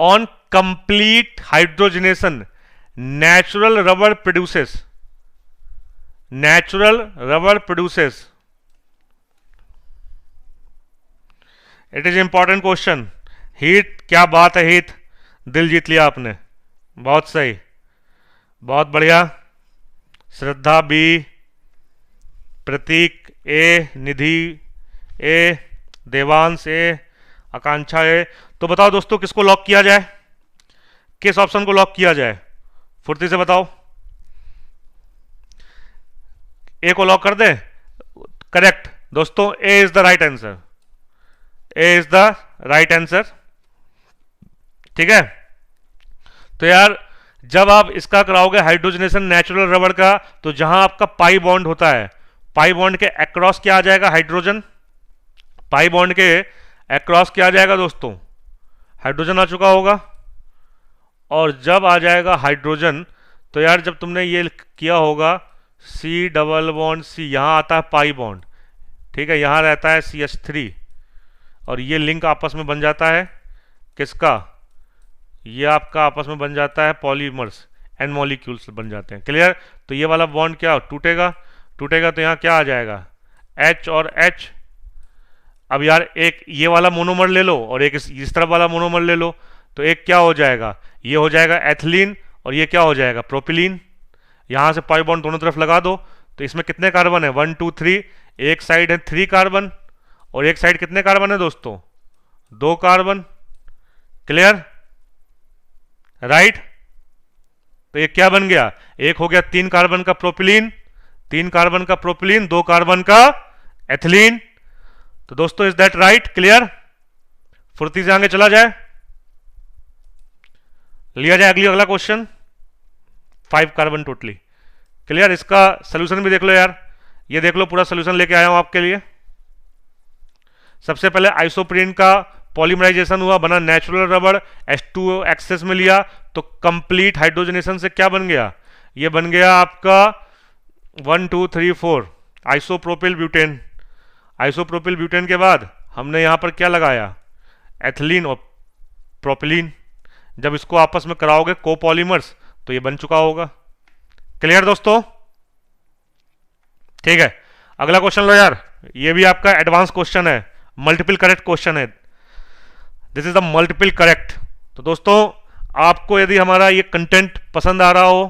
on complete hydrogenation natural rubber produces it is important question। Heat, क्या बात है हीट, दिल जीत लिया आपने, बहुत सही, बहुत बढ़िया। श्रद्धा बी, प्रतीक ए, निधि ए, देवांश ए, आकांक्षा ए। तो बताओ दोस्तों किसको लॉक किया जाए, किस ऑप्शन को लॉक किया जाए, फुर्ती से बताओ। ए को लॉक कर दे, करेक्ट दोस्तों, A is the right answer, A is the right answer, ठीक है। तो यार जब आप इसका कराओगे हाइड्रोजनेशन नेचुरल रबर का, तो जहां आपका पाई बॉन्ड होता है, पाई बॉन्ड के अक्रॉस क्या आ जाएगा, हाइड्रोजन। पाई बॉन्ड के अक्रॉस क्या आ जाएगा दोस्तों, हाइड्रोजन आ चुका होगा। और जब आ जाएगा हाइड्रोजन, तो यार जब तुमने ये किया होगा सी डबल बॉन्ड सी, यहां आता है पाई बॉन्ड, ठीक है, यहां रहता है CH3, और ये लिंक आपस में बन जाता है किसका, ये आपका आपस में बन जाता है पॉलीमर्स, एन मॉलिक्यूल्स बन जाते हैं, क्लियर। तो ये वाला बॉन्ड क्या टूटेगा, टूटेगा तो यहाँ क्या आ जाएगा, H और H। अब यार एक ये वाला मोनोमर ले लो और एक इस तरफ वाला मोनोमर ले लो, तो एक क्या हो जाएगा, ये हो जाएगा एथिलीन, और ये क्या हो जाएगा, प्रोपिलीन। यहां से पाई बॉन्ड दोनों तरफ लगा दो, तो इसमें कितने कार्बन है, 1 2 3, एक साइड है 3 कार्बन, और एक साइड कितने कार्बन है दोस्तों, 2 कार्बन, क्लियर, राइट। तो ये क्या बन गया, एक हो गया 3 कार्बन का प्रोपिलीन, 3 कार्बन का प्रोपिलीन, 2 कार्बन का एथिलीन। तो दोस्तों इज दैट राइट, क्लियर। फुर्ती से आगे चला जाए, लिया जाए अगला क्वेश्चन, 5 कार्बन टोटली, क्लियर। इसका सोल्यूशन भी देख लो यार, ये देख लो पूरा सोल्यूशन लेके आया हूं आपके लिए। सबसे पहले आइसोप्रीन का पॉलीमराइजेशन हुआ, बना नेचुरल रबर, H2O एक्सेस में लिया, तो कंप्लीट हाइड्रोजनेशन से क्या बन गया, ये बन गया आपका 1 2 3 4 आइसोप्रोपिल ब्यूटेन। आइसोप्रोपिल ब्यूटेन के बाद हमने यहां पर क्या लगाया, एथिलीन और प्रोपिलीन। जब इसको आपस में कराओगे कोपॉलीमर्स, तो ये बन चुका होगा, क्लियर दोस्तों, ठीक है। अगला क्वेश्चन लो यार, ये भी आपका एडवांस क्वेश्चन है, मल्टीपल करेक्ट क्वेश्चन है, this is the multiple correct. तो दोस्तों आपको यदि हमारा ये कंटेंट पसंद आ रहा हो,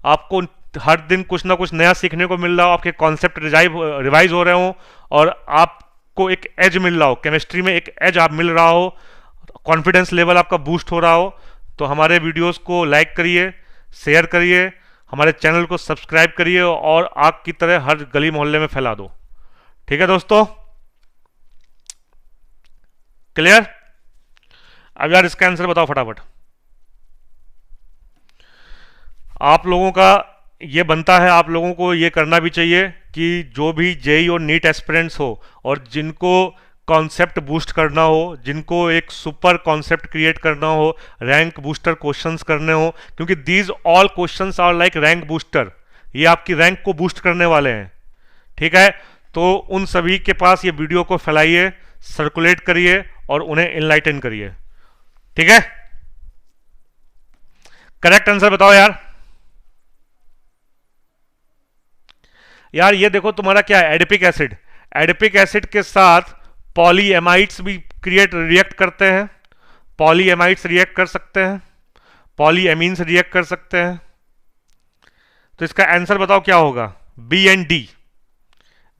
आपको हर दिन कुछ ना कुछ नया सीखने को मिल रहा हो, आपके कॉन्सेप्ट रिवाइज हो रहे हो, और आपको एक एज मिल रहा हो, केमिस्ट्री में एक एज आप मिल रहा हो, कॉन्फिडेंस लेवल आपका बूस्ट हो रहा हो, तो हमारे वीडियोस को लाइक करिए, शेयर करिए, हमारे चैनल को सब्सक्राइब करिए, और आग की तरह हर गली मोहल्ले में फैला दो, ठीक है दोस्तों, क्लियर। अब यार इसका आंसर बताओ फटाफट। आप लोगों का ये बनता है, आप लोगों को ये करना भी चाहिए कि जो भी जेई और नीट एस्पिरेंट्स हो और जिनको कॉन्सेप्ट बूस्ट करना हो, जिनको एक सुपर कॉन्सेप्ट क्रिएट करना हो, रैंक बूस्टर क्वेश्चंस करने हो, क्योंकि these all questions are like rank booster, ये आपकी रैंक को बूस्ट करने वाले हैं। ठीक है, तो उन सभी के पास ये वीडियो को फैलाइए, सर्कुलेट करिए और उन्हें इनलाइटन करिए। ठीक है, करेक्ट आंसर बताओ यार। यार ये देखो तुम्हारा क्या है, एडिपिक एसिड। एडिपिक एसिड के साथ पॉलीएमाइड्स भी रिएक्ट करते हैं, पॉलीएमाइड्स रिएक्ट कर सकते हैं, पॉलीएमीन्स रिएक्ट कर सकते हैं। तो इसका आंसर बताओ क्या होगा, B and D,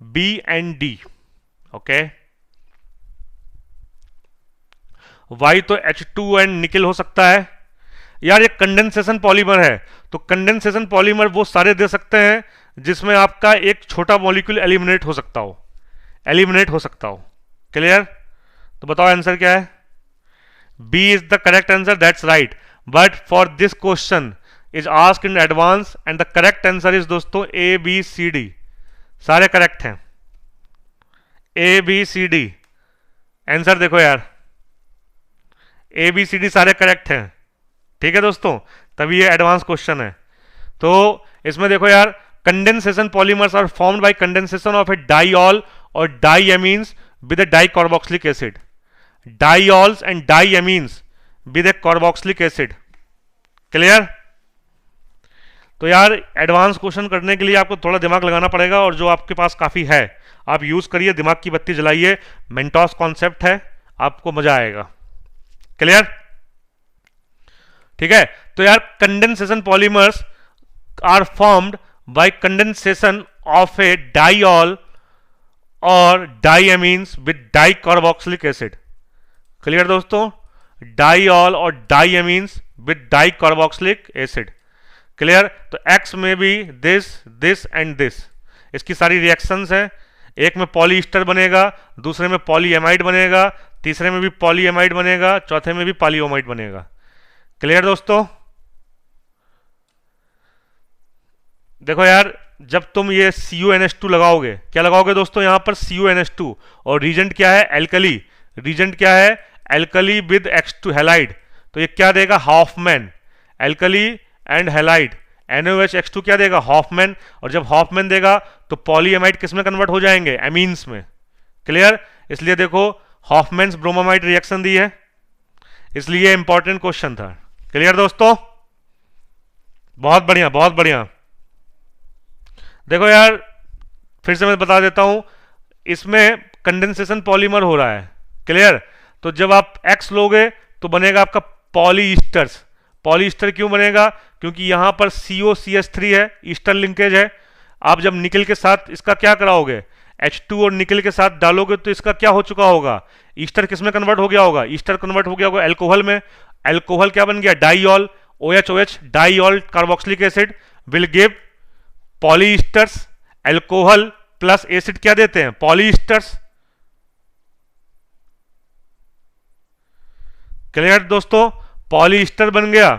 B and D. Okay, why तो H2 एंड निकल हो सकता है। यार ये कंडेंसेशन पॉलीमर है, तो कंडेंसेशन पॉलीमर वो सारे दे सकते हैं जिसमें आपका एक छोटा मॉलिक्यूल एलिमिनेट हो सकता हो, एलिमिनेट हो सकता हो। क्लियर, तो बताओ आंसर क्या है। B is the correct answer, that's right, but for this question is asked in advance and the correct answer is दोस्तों ए बी सी डी, सारे करेक्ट हैं, A B C D. Answer देखो यार, A B C D सारे correct हैं। ठीक है दोस्तों, तभी ये एडवांस क्वेश्चन है। तो इसमें देखो यार, condensation polymers are formed by condensation of a diol और diamines with a dicarboxylic acid, diols and diamines with a carboxylic acid. Clear, तो यार एडवांस क्वेश्चन करने के लिए आपको थोड़ा दिमाग लगाना पड़ेगा, और जो आपके पास काफी है आप यूज करिए, दिमाग की बत्ती जलाइए। मेंटोस कॉन्सेप्ट है, आपको मजा आएगा। क्लियर, ठीक है। तो यार condensation polymers are formed by condensation of a diol और diamines with dicarboxylic acid. Clear दोस्तों, डाइऑल और diamines with dicarboxylic acid. Clear, तो एक्स में भी दिस दिस एंड दिस, इसकी सारी रिएक्शंस हैं। एक में पॉलीईस्टर बनेगा, दूसरे में पॉलीएमाइड बनेगा, तीसरे में भी पॉलीएमाइड बनेगा, चौथे में भी पॉलीओमाइड बनेगा। क्लियर दोस्तों, देखो यार, जब तुम ये CuNH2 लगाओगे, क्या लगाओगे दोस्तों यहां पर CuNH2, और रीजेंट क्या है, एल्कली। रीजेंट क्या है, एल्कली विद X2 हैलाइड। तो ये क्या देगा, Hofmann, alkali and halide. NaOH क्या देगा, हॉफमैन, और जब हॉफमैन देगा तो पॉलीएमाइड किस में कन्वर्ट हो जाएंगे, एमीन्स में। क्लियर, इसलिए देखो हॉफमैन्स ब्रोमोमाइड रिएक्शन दी है, इसलिए इंपॉर्टेंट क्वेश्चन था। क्लियर दोस्तों, बहुत बढ़िया बहुत बढ़िया। देखो यार फिर से मैं बता देता हूं, इसमें कंडेंसेशन पॉलीमर हो रहा है। क्लियर, तो जब आप X लोगे तो बनेगा आपका पॉलीईस्टर्स। पॉलीईस्टर क्यों बनेगा, क्योंकि यहां पर COCH3 है, ईस्टर लिंकेज है। आप जब निकल के साथ इसका क्या कराओगे, H2 और निकल के साथ डालोगे तो इसका क्या हो चुका होगा, ईस्टर किस में कन्वर्ट हो गया होगा, ईस्टर कन्वर्ट हो गया होगा एल्कोहल में। एल्कोहल क्या बन गया, diol, OH diol carboxylic acid will give polyesters. Alcohol plus acid क्या देते हैं, पॉलीईस्टर्स। क्लियर दोस्तों, पॉलीईस्टर बन गया,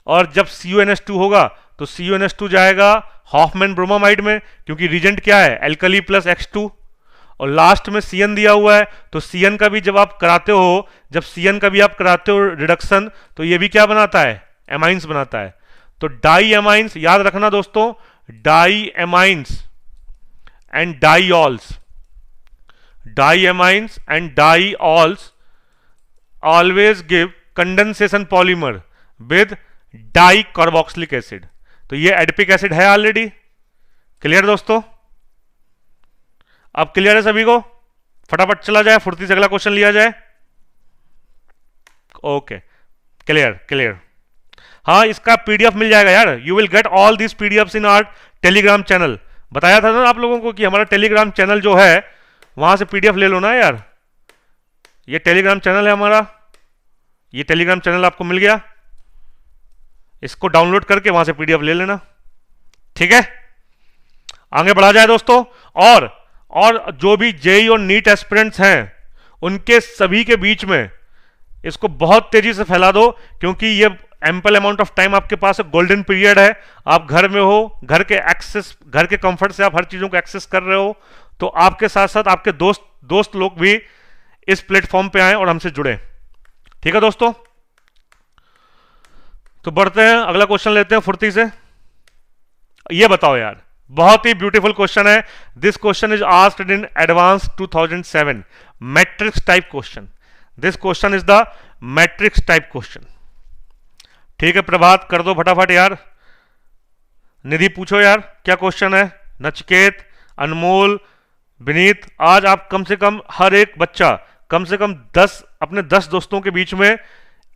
और जब CuNH2 होगा तो CuNH2 जाएगा हॉफमैन ब्रोमोमाइड में, क्योंकि रीजेंट क्या है, एल्कली प्लस X2, और लास्ट में CN दिया हुआ है। तो CN का भी जब आप कराते हो, जब CN का भी आप कराते हो रिडक्शन, तो ये भी क्या बनाता है, एमाइंस बनाता है। तो डाई एमाइंस याद रखना दोस्तों, diamines and diols, diamines and diols always give condensation polymer with dicarboxylic acid. तो ये एडिपिक एसिड है ऑलरेडी। क्लियर दोस्तों, अब क्लियर है सभी को, फटाफट चला जाए, फुर्ती से अगला क्वेश्चन लिया जाए। Okay, clear clear. हाँ, इसका PDF मिल जाएगा यार, you will get all this PDFs in our Telegram channel. बताया था ना आप लोगों को कि हमारा टेलीग्राम चैनल जो है वहां से PDF ले लो ना यार। ये टेलीग्राम चैनल है हमारा, ये टेलीग्राम चैनल आपको मिल गया, इसको डाउनलोड करके वहां से PDF ले लेना। ठीक है, आगे बढ़ा जाए दोस्तों। और जो भी JEE और नीट एस्पिरेंट्स हैं उनके सभी के बीच में इसको बहुत तेजी से फैला दो, क्योंकि ये एम्पल अमाउंट ऑफ टाइम आपके पास है, गोल्डन पीरियड है। आप घर में हो, घर के कंफर्ट से आप हर चीजों को एक्सेस कर रहे हो, तो आपके साथ साथ आपके दोस्त लोग भी इस प्लेटफॉर्म पे आए और हमसे जुड़े। ठीक है दोस्तों, तो बढ़ते हैं, अगला क्वेश्चन लेते हैं फुर्ती से। ये बताओ यार, बहुत ही ब्यूटीफुल क्वेश्चन है। This question is asked in advance 2007 matrix type question. This question is the matrix type question. ठीक है प्रभात, कर दो फटाफट यार। निधि पूछो यार क्या क्वेश्चन है। नचिकेत, अनमोल, विनीत, आज आप कम से कम हर एक बच्चा कम से कम 10 अपने 10 दोस्तों के बीच में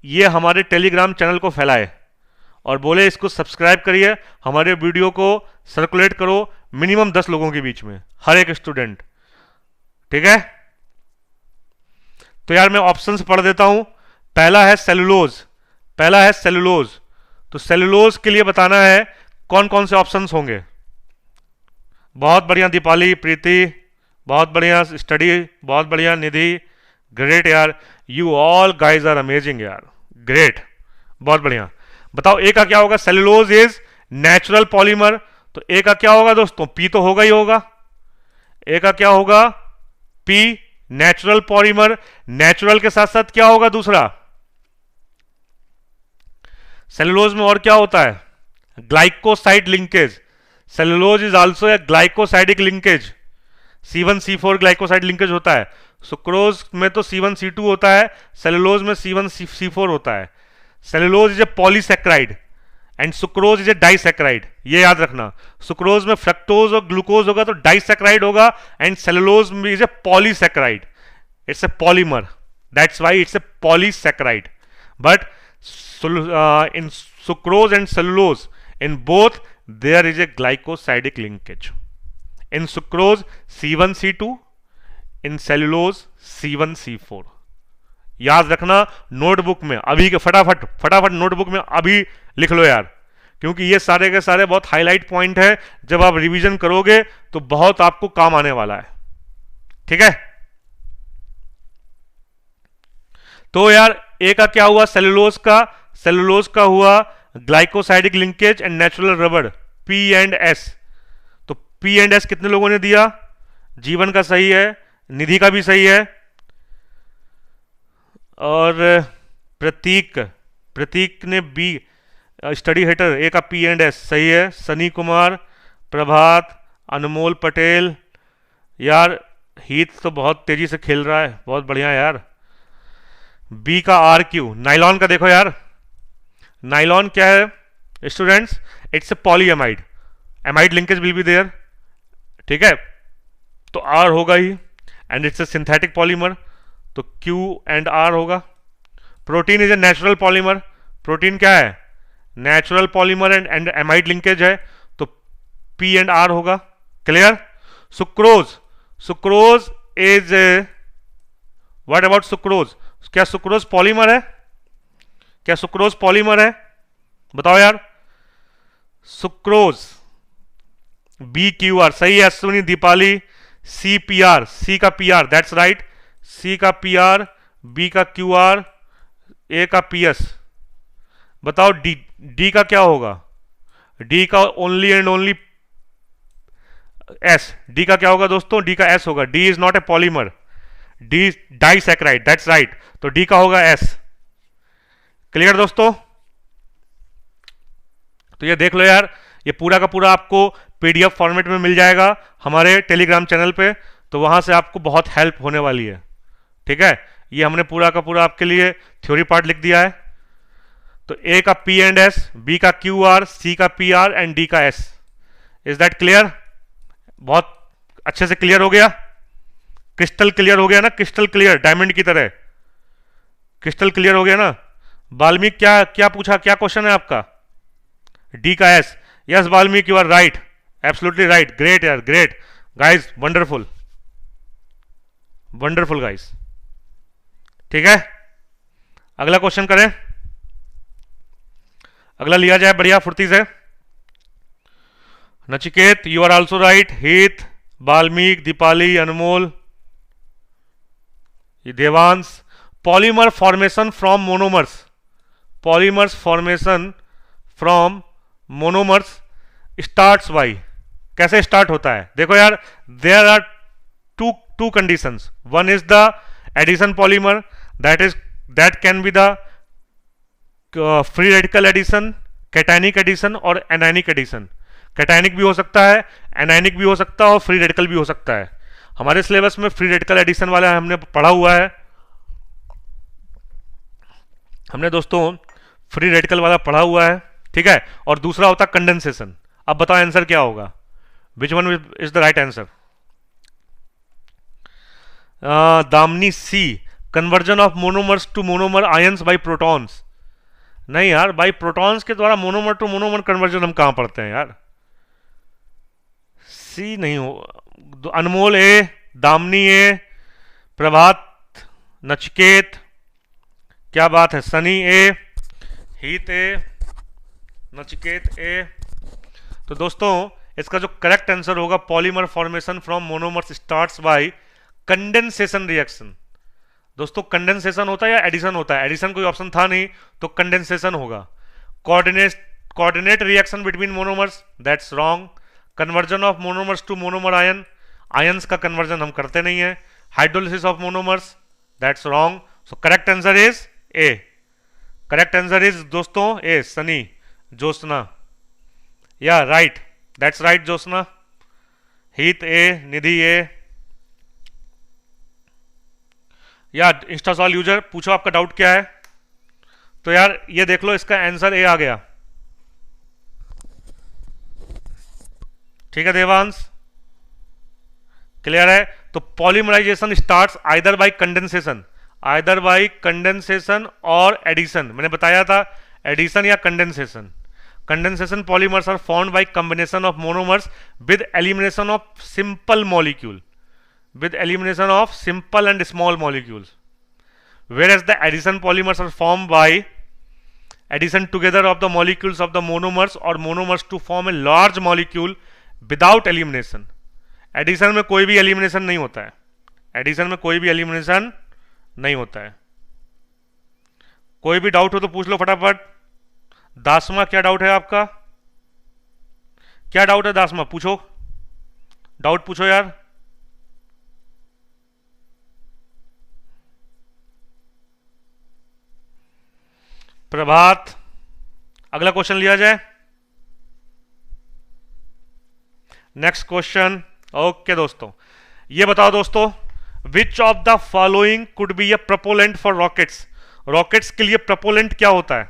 ये हमारे टेलीग्राम चैनल को फैलाए और बोले इसको सब्सक्राइब करिए, हमारे वीडियो को सर्कुलेट करो मिनिमम 10 लोगों के बीच में, हर एक स्टूडेंट। ठीक है, तो यार मैं ऑप्शंस पढ़ देता हूं। पहला है सेलुलोज, पहला है सेलुलोज। तो सेलुलोज के लिए बताना है कौन कौन से ऑप्शंस होंगे। बहुत बढ़िया दीपाली, प्रीति, बहुत बढ़िया स्टडी, बहुत बढ़िया निधि, ग्रेट यार, you all guys are amazing यार, ग्रेट, बहुत बढ़िया। बताओ ए का क्या होगा। सेलुलोज इज नेचुरल पॉलीमर, तो ए का क्या होगा दोस्तों, पी तो होगा ही होगा। ए का क्या होगा, पी, नेचुरल पॉलीमर। नेचुरल के साथ साथ क्या होगा दूसरा, सेलुलोज में और क्या होता है, glycoside linkage. Cellulose is also a glycosidic linkage, C1C4 glycoside linkage होता है। सुक्रोज में तो C1C2 होता है, सेलुलोज में C1C4 होता है। Cellulose is a polysaccharide and sucrose is a disaccharide, ये याद रखना। सुक्रोज में फ्रक्टोज और ग्लूकोज होगा तो डाइसेक्राइड होगा, एंड सेलुलोज में is a polysaccharide, it's a polymer, that's why it's a polysaccharide. But in sucrose and cellulose, in both there is a glycosidic linkage. In sucrose C1C2, in cellulose C1C4। याद रखना notebook में अभी के फटाफट फटाफट notebook में अभी लिख लो यार, क्योंकि ये सारे के सारे बहुत हाईलाइट पॉइंट है, जब आप रिवीजन करोगे तो बहुत आपको काम आने वाला है। ठीक है, तो यार ए का क्या हुआ, सेलुलोज का, सेलुलोज का हुआ ग्लाइकोसाइडिक लिंकेज एंड नेचुरल रबड़, पी एंड एस। तो पी एंड एस कितने लोगों ने दिया, जीवन का सही है, निधि का भी सही है, और प्रतीक, प्रतीक ने बी, स्टडी हेटर, ए का पी एंड एस सही है। सनी कुमार, प्रभात, अनमोल पटेल, यार हीत तो बहुत तेजी से खेल रहा है, बहुत बढ़िया यार। बी का आर क्यू, नाइलॉन का देखो यार, नाइलॉन क्या है students, it's a polyamide, amide linkage will be there. ठीक है, तो आर होगा ही, and it's a synthetic polymer, तो क्यू एंड आर होगा। Protein is a natural polymer, protein क्या है, natural polymer and amide linkage है, तो पी एंड आर होगा। Clear. Sucrose, sucrose is, what about sucrose, क्या सुक्रोज पॉलीमर है, क्या सुक्रोज पॉलीमर है, बताओ यार। सुक्रोज बी क्यू आर सही है, Ashwini, Deepali. C P R, C का P R, that's right, C का पी आर, बी का क्यू आर, ए का पी एस। बताओ डी, डी का क्या होगा, डी का only and only S. D का क्या होगा दोस्तों, डी का एस होगा, D is not a polymer, D disaccharide, that's right, तो डी का होगा एस। क्लियर दोस्तों, तो ये देख लो यार, ये पूरा का पूरा आपको पीडीएफ फॉर्मेट में मिल जाएगा हमारे टेलीग्राम चैनल पे, तो वहां से आपको बहुत हेल्प होने वाली है। ठीक है, ये हमने पूरा का पूरा आपके लिए थ्योरी पार्ट लिख दिया है। तो ए का पी एंड एस, बी का क्यू आर, सी का पी आर एंड डी का एस। इज दैट क्लियर, बहुत अच्छे से क्लियर हो गया, क्रिस्टल क्लियर हो गया ना, क्रिस्टल क्लियर, डायमंड की तरह क्रिस्टल क्लियर हो गया ना। वाल्मीकि क्या क्या पूछा, क्या क्वेश्चन है आपका, डी का S. Yes Valmiki, you are right, absolutely right, great यार, great guys, wonderful wonderful guys. ठीक है, अगला क्वेश्चन करें, अगला लिया जाए बढ़िया फुर्ती से। Nachiket you are also right, Hit, Valmiki, Deepali, Anmol, Devansh. Polymer formation from monomers, polymers formation from monomers starts by, कैसे स्टार्ट होता है देखो यार, there are two conditions, one is the addition polymer, that can be the free radical addition, cationic addition और anionic addition. Cationic भी हो सकता है, एनायनिक भी हो सकता है और फ्री रेडिकल भी हो सकता है। हमारे सिलेबस में फ्री रेडिकल एडिशन वाला हमने पढ़ा हुआ है, हमने दोस्तों फ्री रेडिकल वाला पढ़ा हुआ है, ठीक है। और दूसरा होता है कंडेंसेशन। अब बताओ आंसर क्या होगा, which one is the right answer? Damini C, conversion of monomers to monomer ions by protons. नहीं यार, बाई प्रोटॉन्स के द्वारा मोनोमर टू मोनोमर कन्वर्जन हम कहां पढ़ते हैं यार? सी नहीं हो। अनमोल ए, दामनी ए, प्रभात, नचिकेत, क्या बात है, सनी ए, हीत ए, नचिकेत ए। तो दोस्तों इसका जो करेक्ट आंसर होगा, polymer formation from monomers starts bye condensation reaction. दोस्तों कंडेंसेशन होता है या एडिशन होता है? एडिशन कोई ऑप्शन था नहीं, तो कंडेंसेशन होगा। Coordinate reaction between monomers, that's wrong. Conversion of monomers to monomer ion, ions का कन्वर्जन हम करते नहीं है। Hydrolysis of monomers, that's wrong. So correct answer is A. Correct answer is दोस्तों ए, सनी, ज्योत्सना, या राइट, दैट्स राइट ज्योत्सना। हीत ए, निधि ए। यार इंस्टासॉल user पूछो आपका डाउट क्या है। तो यार ये देख लो, इसका आंसर ए आ गया, ठीक है देवांश, क्लियर है। तो polymerization starts either by condensation और एडिशन। मैंने बताया था एडिशन या condensation. Condensation polymers are formed by combination of monomers with elimination of simple molecule, with elimination of simple and small molecules, whereas the addition polymers are formed by addition together of the molecules of the monomers or monomers to form a large molecule without elimination. Addition में कोई भी elimination नहीं होता है, addition में कोई भी elimination नहीं होता है। कोई भी डाउट हो तो पूछ लो फटाफट। दासमा क्या डाउट है आपका? क्या डाउट है दासमा, पूछो, डाउट पूछो यार। प्रभात, अगला क्वेश्चन लिया जाए। Next question. ओके दोस्तों, ये बताओ दोस्तों, which of the following could be a propellant for rockets? Rockets के लिए प्रोपोलेंट क्या होता है?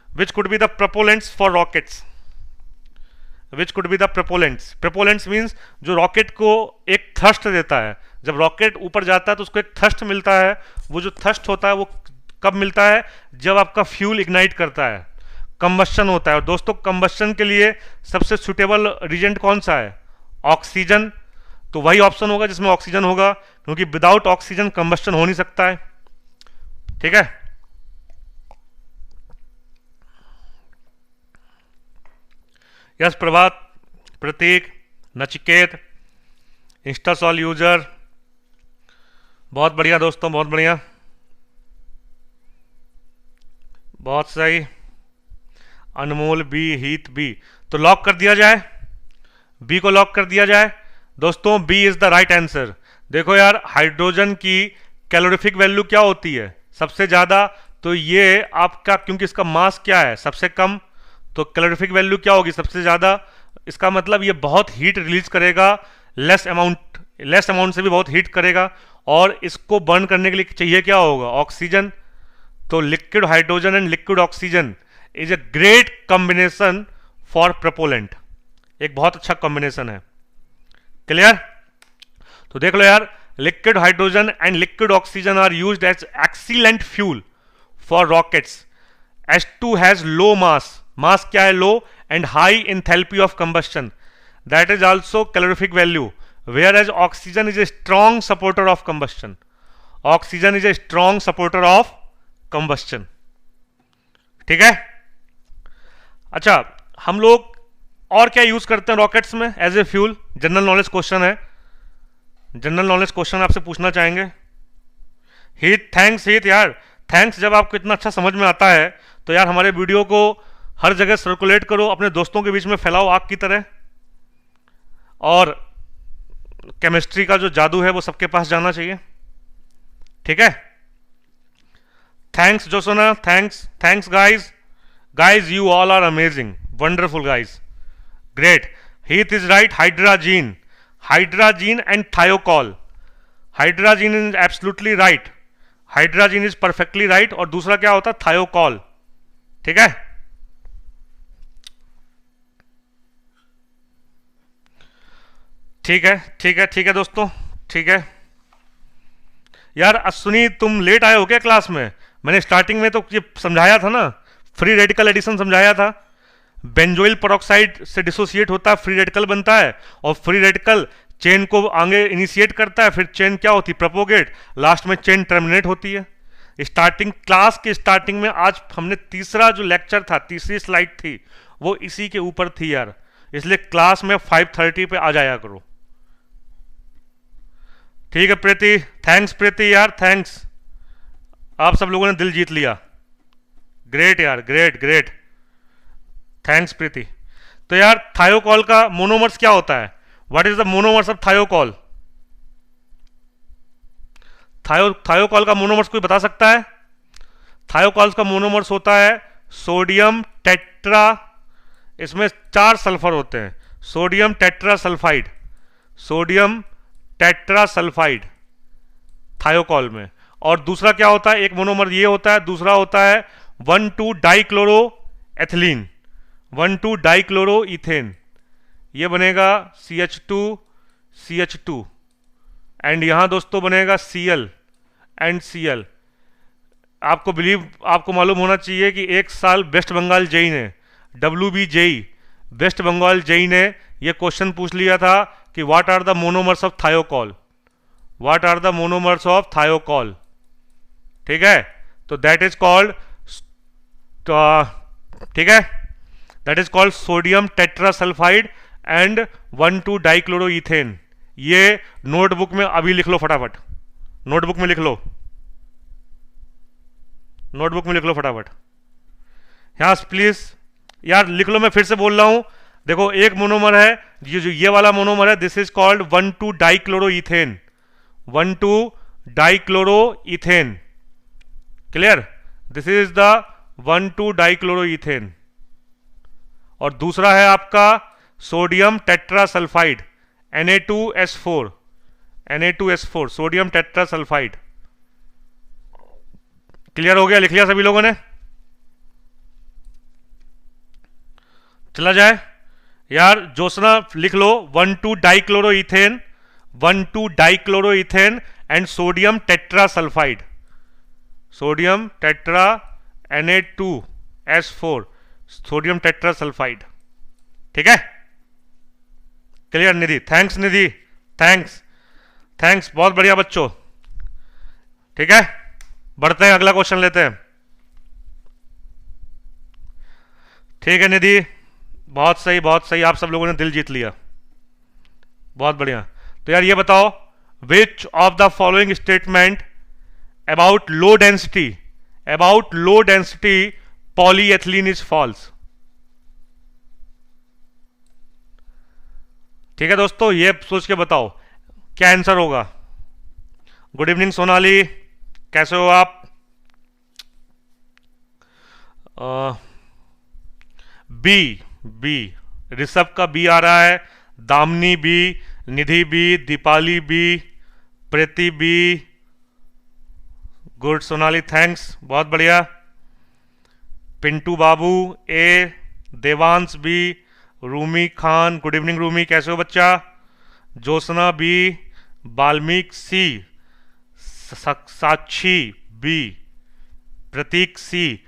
Which could be the propellants for rockets? Which could be the propellants? Propellants means जो रॉकेट को एक थ्रस्ट देता है। जब रॉकेट ऊपर जाता है तो उसको एक थ्रस्ट मिलता है। वो जो थ्रस्ट होता है वो कब मिलता है? जब आपका फ्यूल इग्नाइट करता है, कंबस्शन होता है। और दोस्तों कंबस्शन के लिए सबसे सुटेबल रीजेंट कौन सा है? ऑक्सीजन। तो वही ऑप्शन होगा जिसमें ऑक्सीजन होगा, क्योंकि विदाउट ऑक्सीजन कंबस्शन हो नहीं सकता है, ठीक है। यस प्रभात, प्रतीक, नचिकेत, इंस्टासॉल यूजर, बहुत बढ़िया दोस्तों, बहुत बढ़िया, बहुत सही। अनमोल बी, हीत बी। तो लॉक कर दिया जाए, बी को लॉक कर दिया जाए दोस्तों। B is the right answer. देखो यार, हाइड्रोजन की कैलोरीफिक वैल्यू क्या होती है? सबसे ज्यादा। तो ये आपका, क्योंकि इसका मास क्या है? सबसे कम। तो कैलोरीफिक वैल्यू क्या होगी? सबसे ज्यादा। इसका मतलब ये बहुत हीट रिलीज करेगा, लेस अमाउंट से भी बहुत हीट करेगा। और इसको बर्न करने के लिए चाहिए क्या होगा? ऑक्सीजन। तो liquid hydrogen and liquid oxygen is a great combination for propellant. एक बहुत अच्छा कॉम्बिनेशन है, क्लियर। तो देख लो यार, liquid hydrogen and liquid oxygen are used as excellent fuel for rockets. H2 has low mass, mass क्या है? Low, and high enthalpy of combustion, that is also calorific value, whereas oxygen is a strong supporter of combustion. Oxygen is a strong supporter of combustion, ठीक है। अच्छा, हम लोग और क्या use करते हैं रॉकेट्स में as a fuel? General knowledge question है, जनरल नॉलेज क्वेश्चन आपसे पूछना चाहेंगे। हीत, थैंक्स हीत यार, थैंक्स। जब आपको इतना अच्छा समझ में आता है तो यार हमारे वीडियो को हर जगह सर्कुलेट करो, अपने दोस्तों के बीच में फैलाओ आग की तरह। और केमिस्ट्री का जो जादू है वो सबके पास जाना चाहिए, ठीक है, thanks Josna, thanks guys you all are amazing, wonderful guys, great. Heeth is right, hydrazine and Thiokol, hydrazine is absolutely right, hydrazine is perfectly right, और दूसरा क्या होता है, थायोकॉल, ठीक है। ठीक है दोस्तों, ठीक है यार। अश्विनी तुम लेट आए हो क्या क्लास में? मैंने स्टार्टिंग में तो ये समझाया था ना, फ्री रेडिकल एडिशन समझाया था। बेंजोइल पेरोक्साइड से डिसोसिएट होता है, फ्री रेडिकल बनता है, और फ्री रेडिकल चेन को आगे इनिशिएट करता है, फिर चेन क्या होती है, प्रोपोगेट, लास्ट में चेन टर्मिनेट होती है। स्टार्टिंग क्लास के स्टार्टिंग में आज हमने तीसरा जो लेक्चर था, तीसरी स्लाइड थी, वो इसी के ऊपर थी यार, इसलिए क्लास में 5:30 पे आ जाया करो, ठीक है प्रीति? थैंक्स प्रीति यार, थैंक्स, आप सब लोगों ने दिल जीत लिया, ग्रेट यार, ग्रेट, थैंक्स प्रीति। तो यार थायोकॉल का मोनोमर्स क्या होता है? What is the monomers of Thiokol? Thiokol का मोनोमर्स कोई बता सकता है? थायोकॉल का मोनोमर्स होता है सोडियम टेट्रा, इसमें 4 सल्फर होते हैं, sodium tetra sulphide, sodium tetra sulphide Thiokol में। और दूसरा क्या होता है, एक मोनोमर ये होता है, दूसरा होता है 1,2-डाइक्लोरो एथिलीन, 1,2-डाइक्लोरो इथेन, ये बनेगा CH2 एंड यहां दोस्तों बनेगा Cl एंड Cl। आपको मालूम होना चाहिए कि एक साल वेस्ट बंगाल जेई ने, WB JEE, West Bengal JEE ने ये क्वेश्चन पूछ लिया था कि what are the monomers of Thiokol, what are the monomers of Thiokol, ठीक है? तो दैट इज कॉल्ड, ठीक है, that is called sodium tetrasulphide and one two dichloroethane. ये नोटबुक में अभी लिख लो फटाफट, नोटबुक में लिख लो, नोटबुक में लिख लो फटाफट, यहां प्लीज यार लिख लो, मैं फिर से बोल रहा हूं। देखो एक मोनोमर है, ये वाला मोनोमर है, this is called one two dichloroethane, one two dichloroethane, clear? This is the one two dichloroethane. और दूसरा है आपका sodium tetrasulphide, Na2S4, Na2S4, sodium tetrasulphide. Clear हो गया? लिख लिया सभी लोगों ने? चला जाए यार, जोसना लिख लो one two dichloroethane, one two dichloroethane and sodium tetrasulphide, sodium tetra Na2S4, sodium tetrasulphide, ठीक है? Clear Nidhi? Thanks Nidhi, thanks, बहुत बढ़िया बच्चों, ठीक है? बढ़ते हैं, अगला क्वेश्चन लेते हैं, ठीक है निधि? बहुत सही, आप सब लोगों ने दिल जीत लिया, बहुत बढ़िया। तो यार ये बताओ, which of the following statement about low density polyethylene is false? ठीक है दोस्तों, ये सोच के बताओ क्या आंसर होगा। गुड इवनिंग सोनाली, कैसे हो आप? बी, ऋषभ का बी आ रहा है, Damini B, Nidhi B, Deepali B, Preeti B, good Sonali, thanks, बहुत बढ़िया। Pintu Babu A, Devansh B, Rumi Khan, good evening Rumi, कैसे हो बच्चा? Josna B, Balmik C, Sakshi B, Prateek C.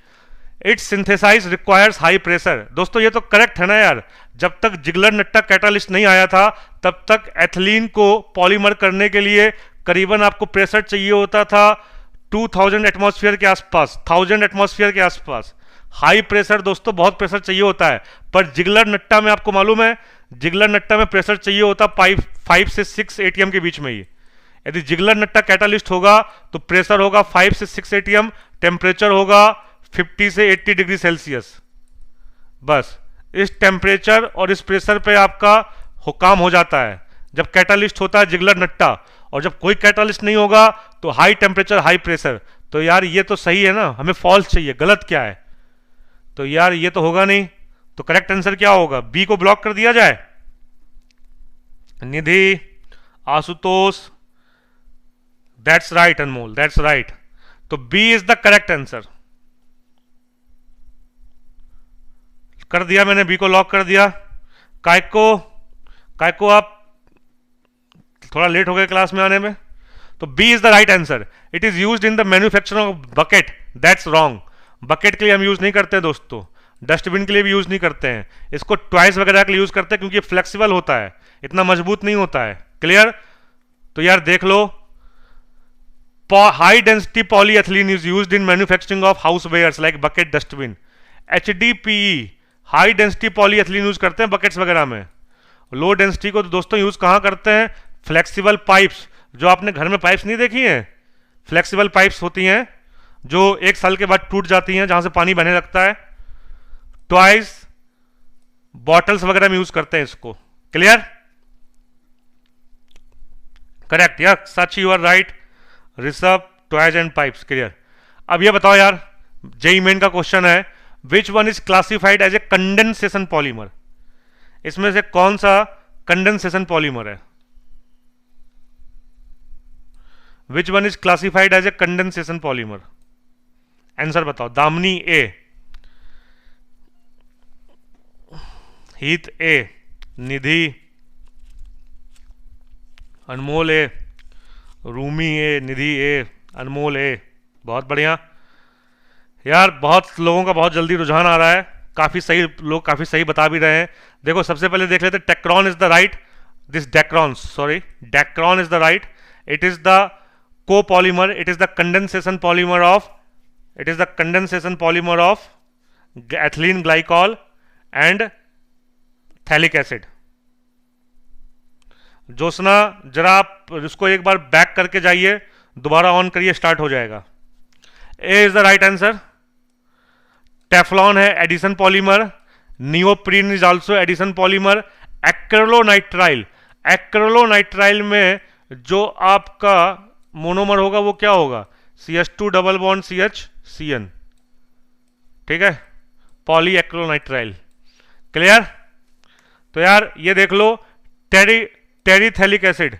It's synthesize requires high pressure. दोस्तों ये तो करेक्ट है ना यार, जब तक जिगलर नट्टा कैटालिस्ट नहीं आया था तब तक एथिलीन को पॉलीमर करने के लिए करीबन आपको प्रेशर चाहिए होता था 2000 एटमॉस्फेयर के आसपास, 1000 एटमॉस्फेयर के आसपास। हाई प्रेशर दोस्तों, बहुत प्रेशर चाहिए होता है, पर जिगलर नट्टा में आपको मालूम है, जिगलर नट्टा में प्रेशर चाहिए होता 5 से 6 एटीएम के बीच में ही। यदि जिगलर नट्टा कैटालिस्ट होगा तो प्रेशर होगा 5 से 6 एटीएम, टेम्परेचर होगा 50 से 80 डिग्री सेल्सियस। बस इस टेम्परेचर और इस प्रेशर पे आपका काम हो जाता है जब कैटालिस्ट होता है जिगलर नट्टा। और जब कोई कैटालिस्ट नहीं होगा तो हाई टेम्परेचर हाई प्रेशर। तो यार ये तो सही है ना, हमें फॉल्स चाहिए, गलत क्या है? तो यार ये तो होगा नहीं, तो करेक्ट आंसर क्या होगा? बी को ब्लॉक कर दिया जाए। Nidhi, Ashutosh, that's right Anmol, that's right. तो B is the correct answer. कर दिया मैंने, बी को लॉक कर दिया। कायको आप थोड़ा लेट हो गए क्लास में आने में। तो B is the right answer. It is used in the manufacturing of bucket, that's wrong. Bucket के लिए हम यूज नहीं करते दोस्तों, डस्टबिन के लिए भी यूज नहीं करते हैं, इसको ट्वाइस वगैरह के लिए यूज करते हैं क्योंकि फ्लेक्सिबल होता है, इतना मजबूत नहीं होता है। क्लियर? तो यार देख लो, high density polyethylene is used in manufacturing of housewares like bucket, dustbin. HDPE high density polyethylene use करते हैं बकेट्स वगैरह में। लो डेंसिटी को तो दोस्तों यूज कहां करते हैं? फ्लेक्सिबल पाइप्स, जो आपने घर में पाइप्स नहीं देखी हैं, फ्लेक्सिबल पाइप्स होती हैं जो 1 साल के बाद टूट जाती हैं, जहां से पानी बहने लगता है। टॉयज, बॉटल्स वगैरह में यूज करते हैं इसको। क्लियर? करेक्ट यार, such you are right Rishabh, toys and pipes. Clear? अब ये बताओ यार, जेई मेन का क्वेश्चन है, which one is classified as a condensation polymer? इसमें से कौन सा कंडेंसेशन पॉलीमर है? Which one is classified as a condensation polymer? Answer बताओ। दामिनी ए, हीत ए, निधि, अनमोल ए, रूमी ए, निधि ए, अनमोल ए। बहुत बढ़िया यार, बहुत लोगों का बहुत जल्दी रुझान आ रहा है, काफी सही लोग, काफी सही बता भी रहे हैं। देखो सबसे पहले देख लेते, Dacron is the right, this Dacron, sorry Dacron is the right. It is the copolymer, it is the condensation polymer of, it is the condensation polymer of ethylene glycol and phthalic acid. Joshna जरा आप इसको एक बार back करके जाइए, दोबारा on करिए, start हो जाएगा। A is the right answer. Teflon है addition polymer, neoprene is also addition polymer. Acrylonitrile, acrylonitrile में जो आपका मोनोमर होगा वो क्या होगा? CH2 डबल बॉन्ड CH ठीक है, पॉली एक्रेलोनाइट्राइल। क्लियर? तो यार ये देख लो, terephthalic acid,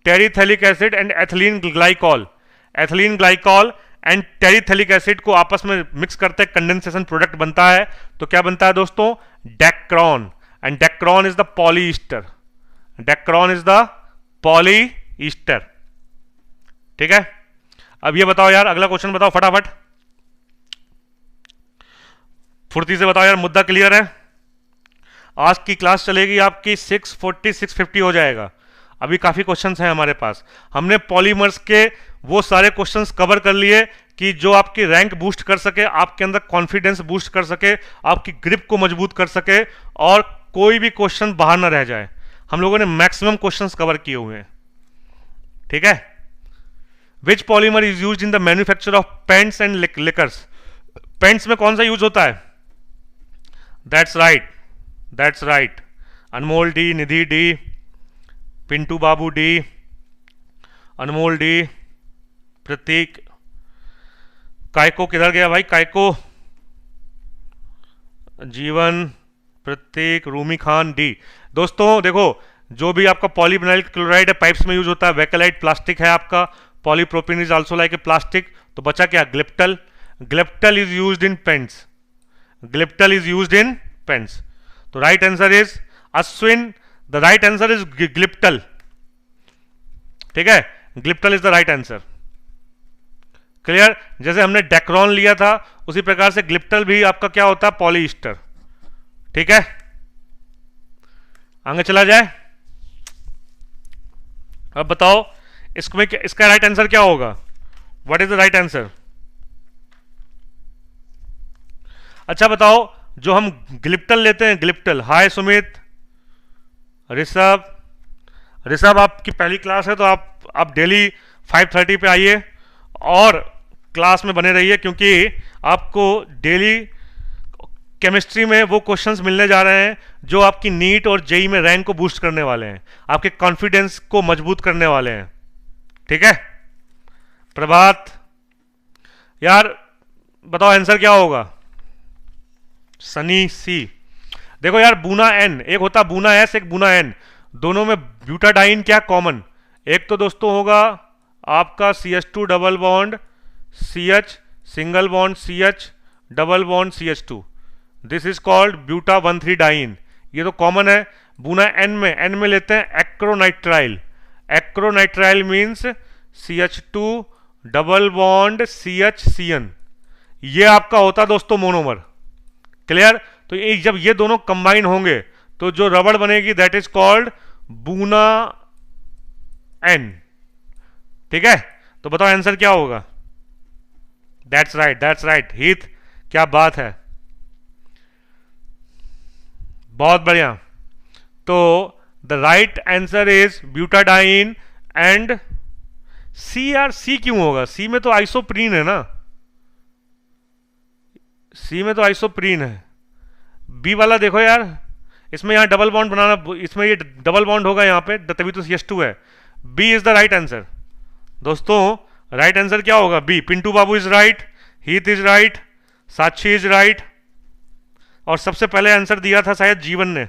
terephthalic acid and ethylene glycol, ethylene glycol and terephthalic acid को आपस में मिक्स करते हैं, कंडेंसेशन प्रोडक्ट बनता है। तो क्या बनता है दोस्तों? Dacron, and Dacron is the polyester, Dacron is the polyester. ठीक है? अब ये बताओ यार, अगला क्वेश्चन बताओ फटाफट, फुर्ती से बताओ यार, मुद्दा क्लियर है? आज की क्लास चलेगी आपकी 640 650 हो जाएगा। अभी काफी क्वेश्चंस हैं हमारे पास, हमने पॉलीमर्स के वो सारे क्वेश्चंस कवर कर लिए कि जो आपकी रैंक बूस्ट कर सके, आपके अंदर कॉन्फिडेंस बूस्ट कर सके, आपकी ग्रिप को मजबूत कर सके और कोई भी क्वेश्चन बाहर ना रह जाए। हम लोगों ने मैक्सिमम क्वेश्चंस कवर किए हुए हैं। ठीक है? Which polymer is used in the manufacture of paints and lacquers? Paints में कौन सा यूज होता है? That's right, that's right. Anmol D, Nidhi D, Pintu Babu D, Anmol D, Prateek. कायको किधर गया भाई? कायको, जीवन, प्रतीक, रूमी खान डी। दोस्तों देखो, जो भी आपका पॉलीविनाइल क्लोराइड है पाइप्स में यूज होता है, वेकेलाइट प्लास्टिक है आपका, polypropene is also like a plastic. तो बचा क्या? Glyptal, glyptal is used in paints, glyptal is used in paints. तो right answer is Ashwin, the right answer is glyptal. ठीक है? Glyptal is the right answer. Clear? जैसे हमने Dacron लिया था उसी प्रकार से ग्लिप्टल भी आपका क्या होता है? पॉलीईस्टर। ठीक है? आगे चला जाए। अब बताओ इसमें इसका राइट आंसर क्या होगा? What is the right answer? अच्छा बताओ, जो हम ग्लिप्टल लेते हैं, ग्लिप्टल। हाय सुमित, ऋषभ, ऋषभ आपकी पहली क्लास है तो आप डेली 5:30 पे आइए और क्लास में बने रहिए, क्योंकि आपको डेली केमिस्ट्री में वो क्वेश्चंस मिलने जा रहे हैं जो आपकी नीट और जेई में रैंक को बूस्ट करने वाले हैं, आपके कॉन्फिडेंस को मजबूत करने वाले हैं। ठीक है प्रभात, यार बताओ आंसर क्या होगा? सनी सी। देखो यार बूना एन, एक होता बूना एस, एक बूना एन, दोनों में ब्यूटाडाइन क्या कॉमन? एक तो दोस्तों होगा आपका CH2 double bond CH, single bond CH, double bond CH2, this is called buta 1,3 diene, ये तो कॉमन है। बूना एन में लेते हैं acrylonitrile, acrylonitrile means CH2 double bond CH ये आपका होता दोस्तों मोनोमर। क्लियर? तो ये जब ये दोनों कंबाइन होंगे तो जो रबड़ बनेगी that is called Buna N. ठीक है, तो बताओ आंसर क्या होगा? That's right, that's right Heeth, क्या बात है, बहुत बढ़िया। तो the right answer is butadiene and C. यार सी क्यों होगा? सी में तो आइसोप्रीन है ना, सी में तो आइसोप्रीन है। बी वाला देखो यार, इसमें यहाँ डबल बॉन्ड बनाना, इसमें ये डबल बॉन्ड होगा यहाँ पे, तभी तो CH2 है। B is the right answer दोस्तों। राइट आंसर क्या होगा? B. Pintu babu is right, Heath is right, Sakshi is right, और सबसे पहले आंसर दिया था शायद जीवन ने।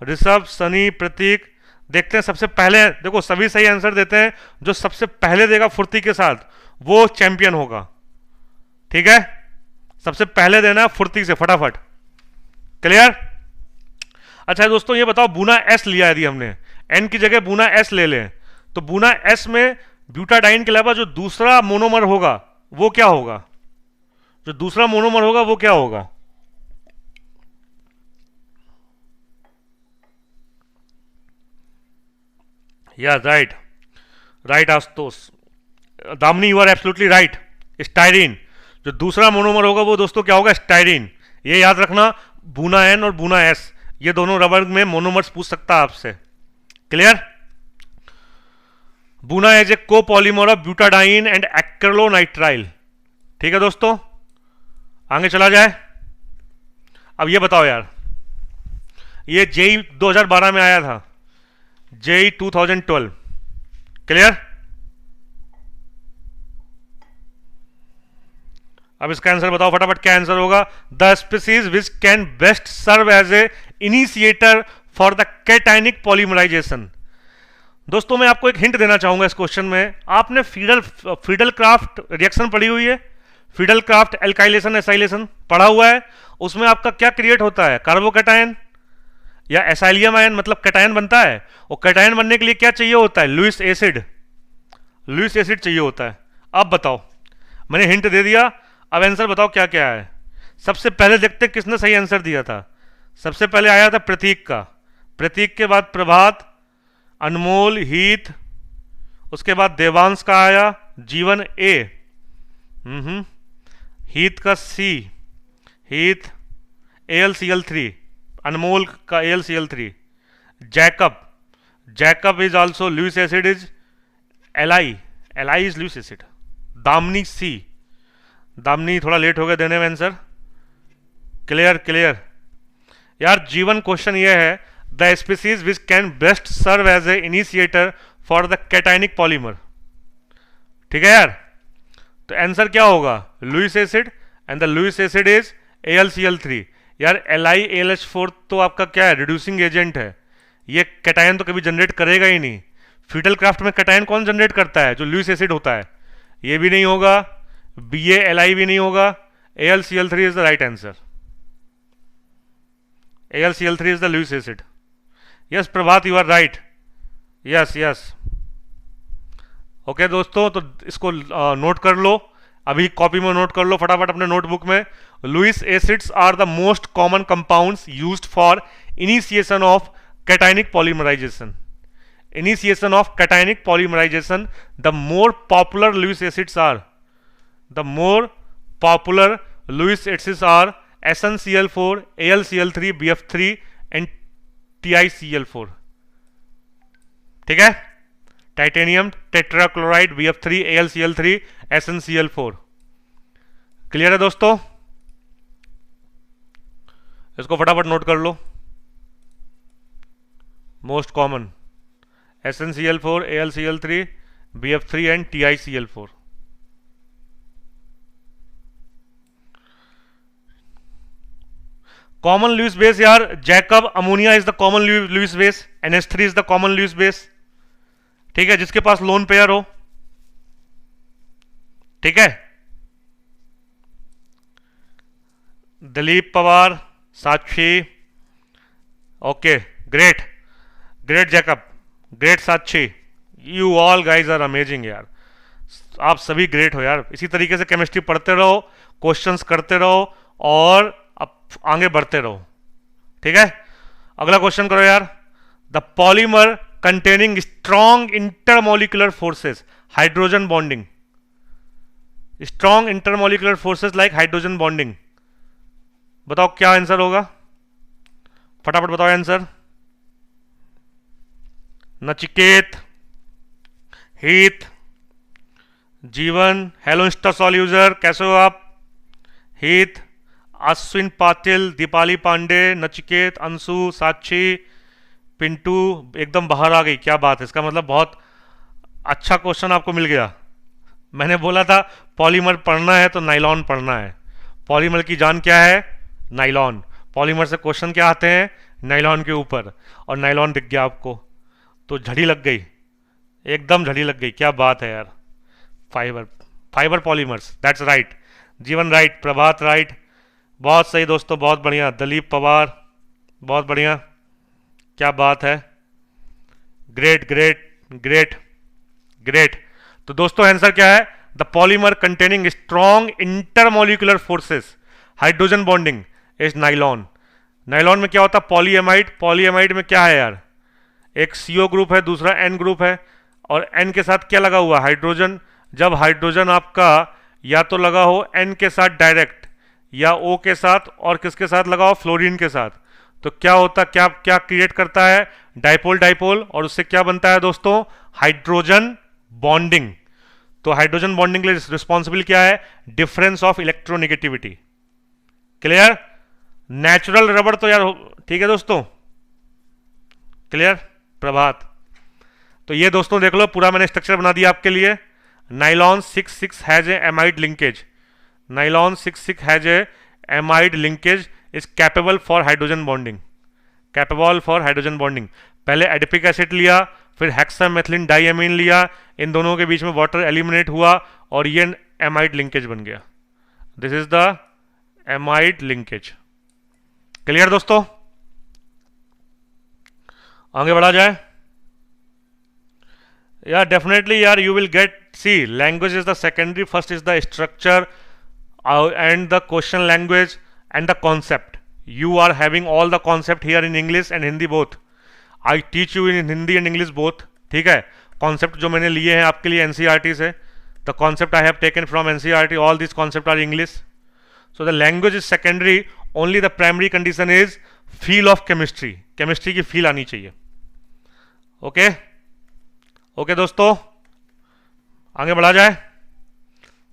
ऋषभ, सनी, प्रतीक, देखते हैं सबसे पहले, देखो सभी सही आंसर देते हैं, जो सबसे पहले देगा फुर्ती के साथ वो चैंपियन होगा। ठीक है, सबसे पहले देना है फुर्ती से फटाफट। क्लियर? अच्छा दोस्तों ये बताओ, बूना एस लिया यदि हमने, एन की जगह बूना एस ले लें, तो बूना एस में ब्यूटाडाइन के अलावा जो दूसरा मोनोमर होगा वो क्या होगा? जो दूसरा मोनोमर होगा वो क्या होगा? Yeah right, right Ashutosh, Damini you are absolutely right, styrene. जो दूसरा मोनोमर होगा वो दोस्तों क्या होगा? स्टाइरीन। ये याद रखना, बूना एन और बूना एस ये दोनों रबर में मोनोमर्स पूछ सकता है आपसे। Clear? Buna as a copolymer of butadiene and acrylonitrile. ठीक है दोस्तों, आगे चला जाए। अब ये बताओ यार, ये जेई 2012 में आया था, जेई 2012। क्लियर? अब इसका आंसर बताओ फटाफट, क्या आंसर होगा? The species which can best serve as a initiator for the cationic polymerization. दोस्तों मैं आपको एक हिंट देना चाहूंगा इस क्वेश्चन में। आपने फीडल क्राफ्ट रिएक्शन पढ़ी हुई है, फीडल क्राफ्ट एल्काइलेशन एसाइलेशन पढ़ा हुआ है। उसमें आपका क्या क्रिएट होता है? कार्बोकैटायन या एसाइलियम आयन, मतलब कैटायन बनता है। और कैटायन बनने के लिए क्या चाहिए होता है? लुईस एसिड, लुईस एसिड चाहिए होता है। अब बताओ, मैंने हिंट दे दिया, अब आंसर बताओ क्या क्या है। सबसे पहले देखते किसने सही आंसर दिया था। सबसे पहले आया था प्रतीक का, प्रतीक के बाद प्रभात, अनमोल, हीथ, उसके बाद देवांश का आया, जीवन ए, हीथ का सी, हीथ AlCl3, अनमोल का AlCl3, Jacob, Jacob is also Lewis acid is Li is Lewis acid, Damini C, Damini थोड़ा लेट हो गया देने में आंसर। क्लियर? क्लियर यार, जीवन क्वेश्चन ये है, the species which can best serve as a initiator for the cationic polymer. ठीक है यार, तो आंसर क्या होगा? Lewis acid, and the Lewis acid is AlCl3। यार LiAlH4 तो आपका क्या है? रिड्यूसिंग एजेंट है, ये कैटायन तो कभी जनरेट करेगा ही नहीं। फीडल क्राफ्ट में कैटायन कौन जनरेट करता है? जो लुईस एसिड होता है। ये भी नहीं होगा, BaLi भी नहीं होगा, AlCl3 is the right answer. AlCl3 is the Lewis acid. Yes Prabhat, you are right, yes yes. Okay दोस्तों, तो इसको नोट कर लो, अभी कॉपी में नोट कर लो फटाफट अपने नोटबुक में। Lewis acids are the most common compounds used for initiation of cationic polymerization. Initiation of cationic polymerization, the more popular Lewis acids are, the more popular Lewis acids are SnCl4, AlCl3, BF3 and TiCl4। ठीक है, titanium tetrachloride, BF3, AlCl3, SnCl4। Clear है दोस्तों? इसको फटाफट note कर लो। Most common SnCl4, AlCl3, BF3 and TiCl4. Common Lewis base यार, Jacob ammonia is the common Lewis base, NH3 is the common Lewis base, ठीक है, जिसके पास लोन पेयर हो, ठीक है। Dilip Pawar, Sakshi, okay, great great Jacob, great Sakshi, you all guys are amazing यार, आप सभी ग्रेट हो यार। इसी तरीके से केमिस्ट्री पढ़ते रहो, क्वेश्चंस करते रहो और अब आगे बढ़ते रहो, ठीक है। अगला क्वेश्चन करो यार। The polymer containing strong intermolecular forces, hydrogen bonding, strong intermolecular forces like hydrogen bonding, बताओ क्या आंसर होगा, फटाफट बताओ आंसर। नचिकेत, हीत, जीवन, हेलो इंस्टासॉल यूजर, कैसे हो आप? हीत, अश्विन पाटिल, दीपाली पांडे, नचिकेत, अंशु, साक्षी, पिंटू एकदम बाहर आ गई, क्या बात है, इसका मतलब बहुत अच्छा क्वेश्चन आपको मिल गया। मैंने बोला था पॉलीमर पढ़ना है तो नाइलॉन पढ़ना है। पॉलीमर की जान क्या है? नाइलॉन। पॉलीमर से क्वेश्चन क्या आते हैं? नाइलॉन के ऊपर, और नाइलॉन दिख गया आपको तो झड़ी लग गई, एकदम झड़ी लग गई, क्या बात है यार। Fibre, fibre polymers, that's right. जीवन राइट, प्रभात राइट, बहुत सही दोस्तों, बहुत बढ़िया। दिलीप पवार, बहुत बढ़िया, क्या बात है, ग्रेट ग्रेट ग्रेट ग्रेट। तो दोस्तों आंसर क्या है? The polymer containing strong intermolecular forces, hydrogen bonding is nylon. Nylon में क्या होता है? पॉलीएमाइड। पॉलीएमाइड में क्या है यार? एक CO ग्रुप है, दूसरा N ग्रुप है, और N के साथ क्या लगा हुआ? हाइड्रोजन। जब हाइड्रोजन आपका या तो लगा हो N के साथ डायरेक्ट, या O के साथ, और किसके साथ लगा हो? फ्लोरीन के साथ, तो क्या होता, क्या क्या क्रिएट करता है? डाइपोल डाइपोल, और उससे क्या बनता है दोस्तों? Hydrogen bonding. तो हाइड्रोजन बॉन्डिंग के लिए रिस्पॉन्सिबल क्या है? Difference of electronegativity. Clear? Natural rubber तो यार ठीक है दोस्तों, क्लियर? प्रभात। तो ये दोस्तों देख लो, पूरा मैंने स्ट्रक्चर बना दिया आपके लिए। Nylon 6 has a amide linkage, nylon 6 has a amide linkage is capable for hydrogen bonding, capable for hydrogen bonding. पहले एडिपिक एसिड लिया, फिर हेक्सामेथिलीन डाइएमीन लिया, इन दोनों के बीच में वाटर एलिमिनेट हुआ और ये एमाइड लिंकेज बन गया। This is the amide linkage. Clear दोस्तों? आगे बढ़ा जाए यार। डेफिनेटली यार, you will get, C language is the secondary, first is the structure and the question language and the concept. You are having all the concept here in English and Hindi both. I teach you in Hindi and English both. ठीक है? Concept जो मैंने लिए हैं आपके लिए NCERT से, the concept I have taken from NCERT, all these concepts are English. So the language is secondary, only the primary condition is feel of chemistry. Chemistry की फील आनी चाहिए। ओके ओके दोस्तों, आगे बढ़ा जाए।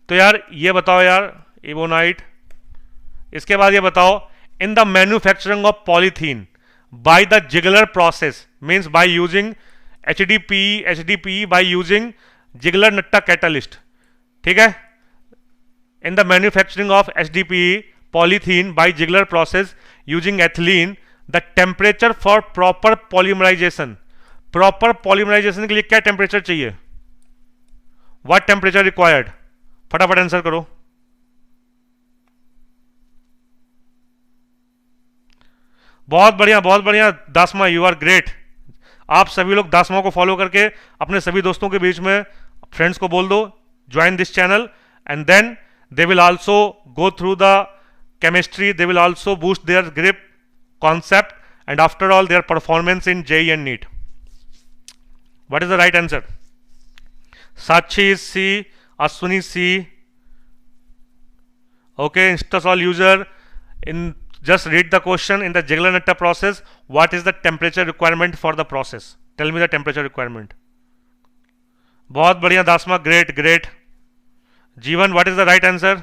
तो यार ये बताओ यार, इबोनाइट, इसके बाद ये बताओ, in the manufacturing of polythene by the Ziegler process, means by using HDPE by using Ziegler Natta catalyst, ठीक है। In the manufacturing of HDPE polythene by Ziegler process using ethylene, the temperature for proper polymerization, proper polymerization के लिए क्या temperature चाहिए? What temperature required? फटाफट answer करो। बहुत बढ़िया, बहुत बढ़िया दासमा, यू आर ग्रेट। आप सभी लोग दासमा को फॉलो करके अपने सभी दोस्तों के बीच में, फ्रेंड्स को बोल दो join this channel, and then they will also go through the chemistry, they will also boost their grip, concept, and after all their performance in JEE and NEET. What is the right answer? Sakshi is C, Ashwini C. Okay, Instasol user, in just read the question. In the Ziegler-Natta process, what is the temperature requirement for the process? Tell me the temperature requirement. बहुत बढ़िया दासमा, great great. जीवन, what is the right answer?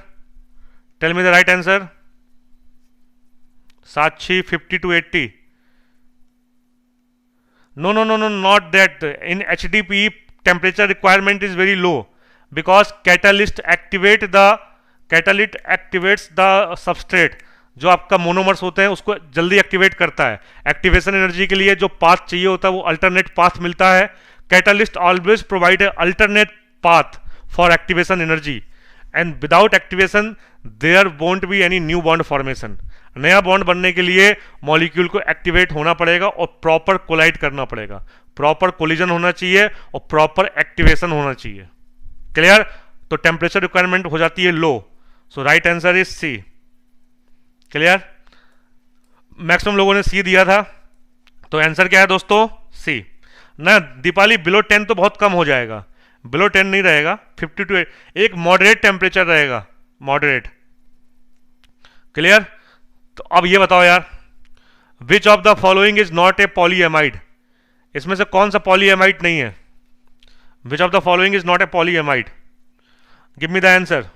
Tell me the right answer. Sakshi 50 to 80. No, no, no, no, not that. In HDPE, temperature requirement is very low because catalyst activates the substrate. जो आपका monomers होते हैं उसको जल्दी activate करता है. Activation energy के लिए जो पाथ चाहिए होता है वो अल्टरनेट पाथ मिलता है. Catalyst always provide alternate path for activation energy, and without activation there won't be any new bond formation. नया बॉन्ड बनने के लिए मॉलिक्यूल को एक्टिवेट होना पड़ेगा और प्रॉपर कोलाइड करना पड़ेगा, प्रॉपर कोलिजन होना चाहिए और प्रॉपर एक्टिवेशन होना चाहिए. क्लियर? तो टेम्परेचर रिक्वायरमेंट हो जाती है लो. So right answer is C. Clear? Maximum लोगों ने सी दिया था, तो आंसर क्या है दोस्तों? सी ना. दीपाली बिलो 10 तो बहुत कम हो जाएगा, बिलो 10 नहीं रहेगा, 50 to 8 एक मॉडरेट टेम्परेचर रहेगा, मॉडरेट. क्लियर? तो अब ये बताओ यार, which of the following is not a polyamide? इसमें से कौन सा पॉलीएमाइड नहीं है? Which of the following is not a polyamide? Give me the answer.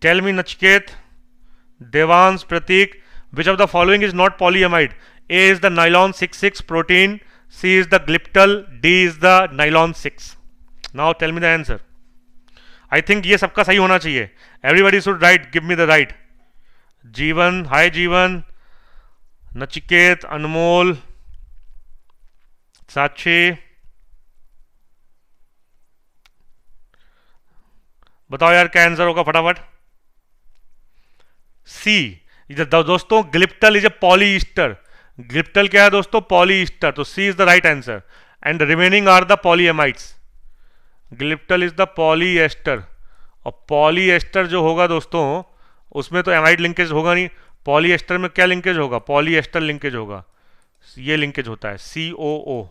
Tell me Nachiket, Devansh, Prateek, which of the following is not polyamide? A is the nylon 6,6 protein, C is the glyptal, D is the nylon 6. Now tell me the answer. I think ये सबका सही होना चाहिए. Everybody should write. Give me the right. जीवन, हाय जीवन, नचिकेत, अनमोल, साक्षी, बताओ यार क्या आंसर होगा फटाफट. सी. दोस्तों glyptal is a polyester. Glyptal क्या है दोस्तों? पॉलीईस्टर. तो C is the right answer and remaining are the polyamides. Glyptal is the polyester, और पॉलीएस्टर जो होगा दोस्तों उसमें तो एमाइड लिंकेज होगा नहीं. पॉलीएस्टर में क्या लिंकेज होगा? पॉलीएस्टर लिंकेज होगा. ये लिंकेज होता है COO,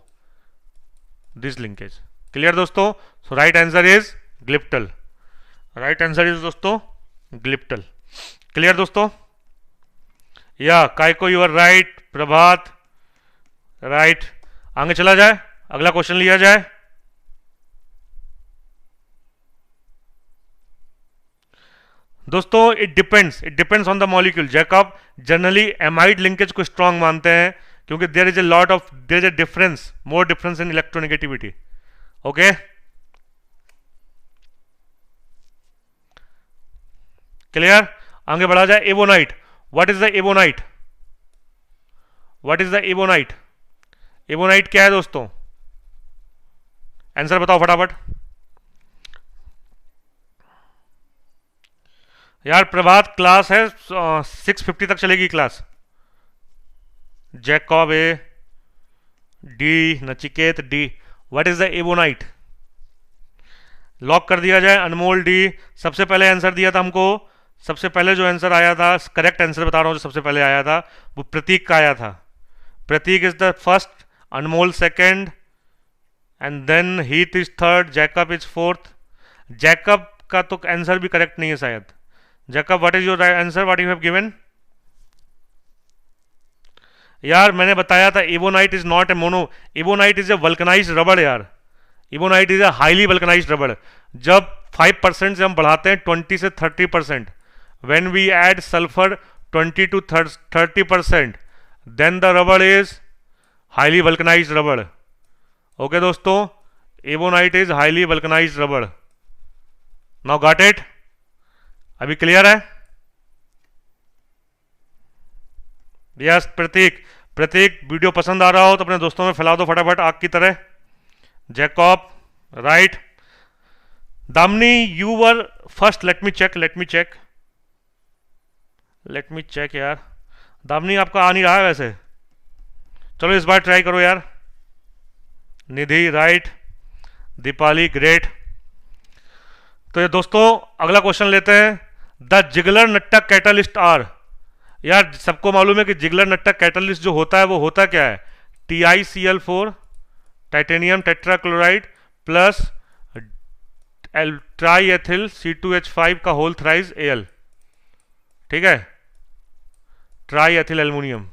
दिस लिंकेज. क्लियर दोस्तों? So right answer is glyptal. Right answer is दोस्तों ग्लिप्टल. क्लियर दोस्तों? या कायको you are right. Prabhat right. आगे चला जाए, अगला क्वेश्चन लिया जाए. दोस्तों it depends on the molecule. Jacob generally amide linkage को स्ट्रांग मानते हैं क्योंकि there is a difference, more difference in electronegativity. Okay, clear? आगे बढ़ा जाए. Ebonite. What is the ebonite? What is the ebonite? Ebonite क्या है दोस्तों? आंसर बताओ फटाफट. यार प्रभात क्लास है 6:50 तक चलेगी class. Jacob A, D, Nachiket D. What is the ebonite? Lock कर दिया जाए. अनमोल डी. सबसे पहले आंसर दिया था हमको, सबसे पहले जो आंसर आया था, करेक्ट आंसर बता रहा हूं, जो सबसे पहले आया था वो प्रतीक का आया था. Prateek is the first, Anmol second, and then Heet is third, Jacob is fourth. Jacob का तो आंसर भी करेक्ट नहीं है शायद. Jacob what is your answer? What you have given? यार मैंने बताया था ebonite is not a mono. Ebonite is a vulcanised रबड़ यार. Ebonite is a highly vulcanised रबड़. जब 5% से हम बढ़ाते हैं 20 से 30%, when we add sulfur 20 to 30%, then the rubber is highly vulcanized rubber. Okay दोस्तों, एबोनाइट इज हाईली वल्कनाइज्ड रबड़. Now got it? अभी क्लियर है? यस प्रतीक. प्रतीक वीडियो पसंद आ रहा हो तो अपने दोस्तों में फैला दो फटाफट आग की तरह. Jacob right. Damini you were first. Let me check यार. दामनी आपका आ नहीं रहा है वैसे. चलो इस बार ट्राई करो यार. निधि राइट. दीपाली ग्रेट. तो ये दोस्तों अगला क्वेश्चन लेते हैं. The Ziegler Natta catalyst are. यार सबको मालूम है कि जिगलर नट्टा कैटलिस्ट जो होता है वो होता क्या है? TiCl4 titanium tetrachloride plus try ethyl C2H5 का होल थ्राइज Al. ठीक है, ट्राई एथिल एल्युमिनियम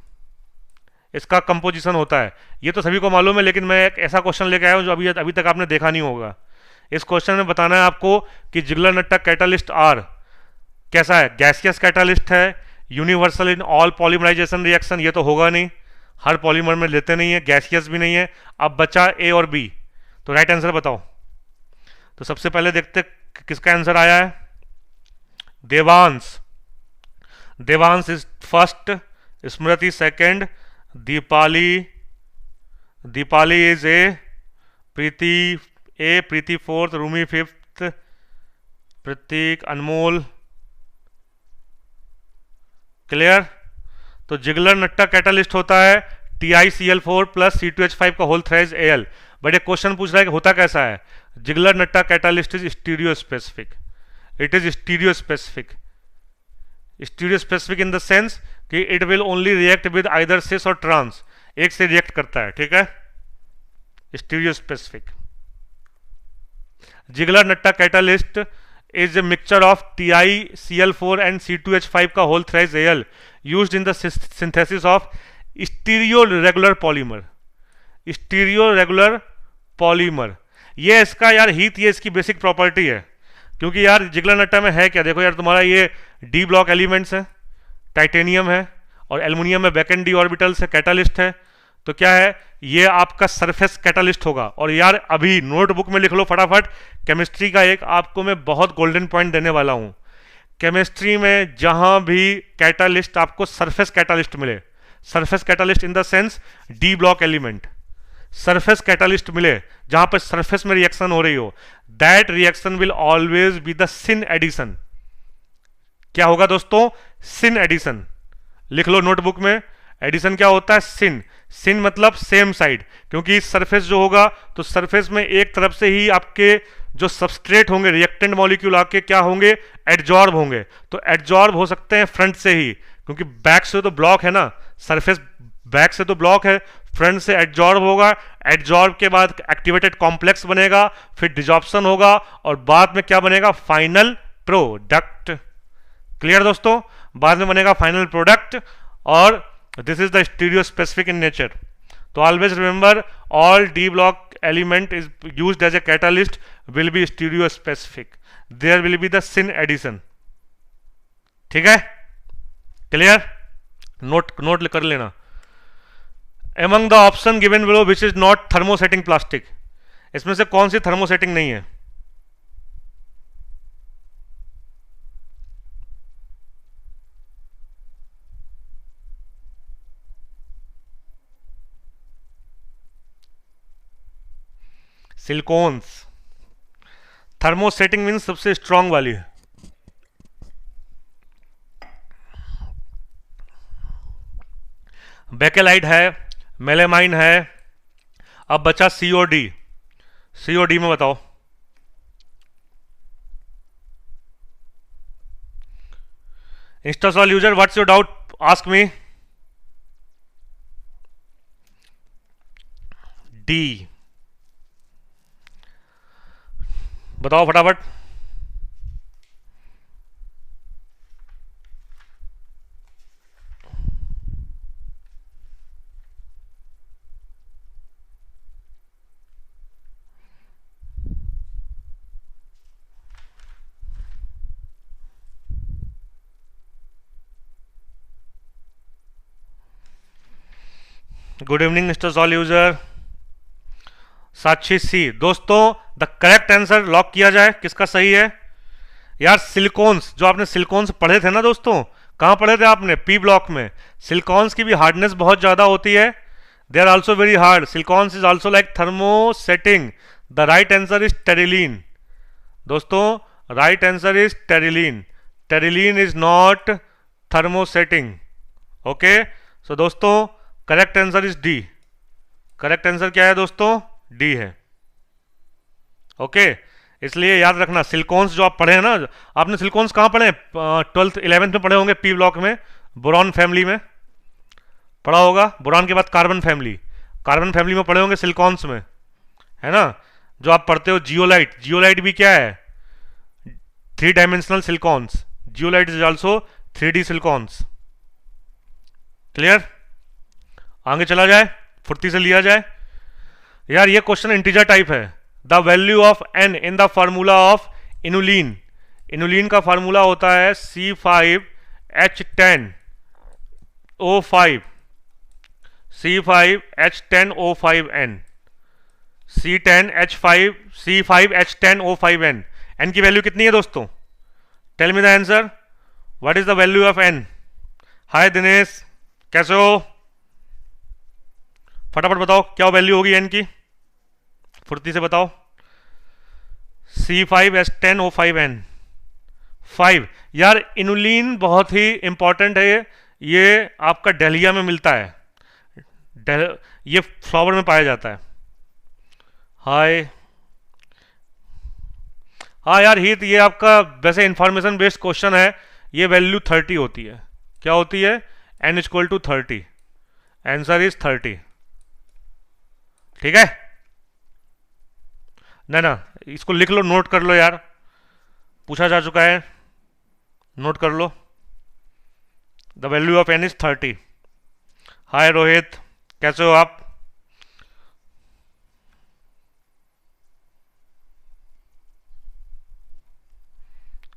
इसका कंपोजिशन होता है. ये तो सभी को मालूम है, लेकिन मैं एक ऐसा क्वेश्चन लेके आया हूं जो अभी तक आपने देखा नहीं होगा. इस क्वेश्चन में बताना है आपको कि जिगलर नट्टा कैटालिस्ट आर कैसा है. गैसियस कैटालिस्ट है universal in all polymerization reaction, ये तो होगा नहीं, हर पॉलीमर में लेते नहीं है, गैसियस भी नहीं है। अब बचा ए और बी, तो राइट आंसर बताओ। तो सबसे पहले देखते किसका आंसर आया है। Devansh, Devansh is first, Smriti second, Deepali, Deepali is Preeti fourth, Rumi fifth, Prateek, Anmol. Clear. तो जिगलर नट्टा कैटालिस्ट होता है TiCl4 प्लस C2H5 का होल थ्राइस Al। बट ये क्वेश्चन पूछ रहा है कि होता कैसा है। Ziegler Natta catalyst is stereo specific, it is stereo specific, stereo specific in the sense कि it will only react with either cis और ट्रांस, एक से रिएक्ट करता है, ठीक है, stereospecific. Ziegler Natta catalyst is a mixture of TiCl4 and C2H5 का whole thrice Al used in the synthesis of stereoregular polymer, stereoregular polymer। ये इसका यार हीथ, ये इसकी बेसिक प्रॉपर्टी है। क्योंकि यार जिगलर नट्टा में है क्या, देखो यार तुम्हारा ये डी ब्लॉक एलिमेंट्स है, टाइटेनियम है और एल्युमिनियम में बैक एंड डी ऑर्बिटल्स है, कैटालिस्ट है। तो क्या है, ये आपका सरफेस कैटालिस्ट होगा। और यार अभी नोटबुक में लिख लो फटाफट, केमिस्ट्री का एक आपको मैं बहुत गोल्डन पॉइंट देने वाला हूं। केमिस्ट्री में जहां भी कैटालिस्ट आपको सरफेस कैटालिस्ट मिले, surface catalyst in the sense D block element, surface catalyst मिले जहां पर सरफेस में रिएक्शन हो रही हो, that reaction will always be the syn addition. क्या होगा दोस्तों, सिन एडिशन। लिख लो नोटबुक में, एडिशन क्या होता है, सिन। सिन मतलब सेम साइड, क्योंकि सरफेस जो होगा तो सरफेस में एक तरफ से ही आपके जो सबस्ट्रेट होंगे, रिएक्टेंट मॉलिक्यूल आके क्या होंगे, एडजॉर्ब होंगे। तो एडजॉर्ब हो सकते हैं फ्रंट से ही, क्योंकि बैक से तो ब्लॉक है ना, सरफेस बैक से तो ब्लॉक है, फ्रंट से एडजॉर्ब होगा। एडजॉर्ब के बाद एक्टिवेटेड कॉम्प्लेक्स बनेगा, फिर डिजॉर्प्शन होगा और बाद में क्या बनेगा, फाइनल प्रोडक्ट। क्लियर दोस्तों, बाद में बनेगा फाइनल प्रोडक्ट। और this is the stereo specific in nature। तो always remember all D block element is used as a catalyst will be stereo specific, there will be the syn addition। ठीक है, clear, note कर लेना। among the option given below which is not thermosetting plastic, इसमें से कौन सी thermosetting नहीं है। Silicones, thermosetting means सबसे स्ट्रांग वाली है। बेकेलाइट है, मेलेमाइन है। अब बचा सीओडी, सीओडी में बताओ। Instasol user, what's your doubt, ask me. D बताओ फटाफट। Good evening mister Sol user. Sakshi C, दोस्तों द करेक्ट आंसर लॉक किया जाए, किसका सही है यार। सिलिकॉन्स, जो आपने सिलिकॉन्स पढ़े थे ना दोस्तों, कहां पढ़े थे आपने, पी ब्लॉक में। सिलिकॉन्स की भी हार्डनेस बहुत ज्यादा होती है, they are also very hard. Silicones is also like thermosetting. The right answer is terylene दोस्तों, right answer is terylene. Terylene is not thermosetting. Okay, so दोस्तों correct answer is D. Correct answer क्या है दोस्तों, D है। Okay, इसलिए याद रखना silicones जो आप पढ़े हैं ना, आपने सिलिकॉन्स कहाँ पढ़े, 12th 11th में पढ़े होंगे, पी ब्लॉक में, बोरॉन फैमिली में पढ़ा होगा। बोरॉन के बाद कार्बन फैमिली, कार्बन फैमिली में पढ़े होंगे सिलिकॉन्स में, है ना। जो आप पढ़ते हो जियोलाइट, जियोलाइट भी क्या है, 3 dimensional silicones. Zeolite is also 3D silicones. Clear, आगे चला जाए, फुर्ती से लिया जाए यार। ये क्वेश्चन इंटीजर टाइप है। The value of n in the formula of inulin, inulin का फार्मूला होता है C5 H10O5 C5H10O5N C5H10O5N N की वैल्यू कितनी है दोस्तों? Tell me the answer, what is the value of N? Hi Dinesh, कैसे हो? फटाफट बताओ क्या वैल्यू होगी N की, फुर्ती से बताओ। C5H10O5N 5। यार इनुलिन बहुत ही इंपॉर्टेंट है, ये आपका डहलिया में मिलता है, ये फ्लावर में पाया जाता है। हाय, हाँ यार हित, ये आपका वैसे इंफॉर्मेशन बेस्ड क्वेश्चन है, ये वैल्यू 30 होती है। क्या होती है? N equal to 30, answer is 30। ठीक है ना? ना, इसको लिख लो, नोट कर लो यार, पूछा जा चुका है, नोट कर लो। The value of N is 30। Hi Rohit, कैसे हो आप?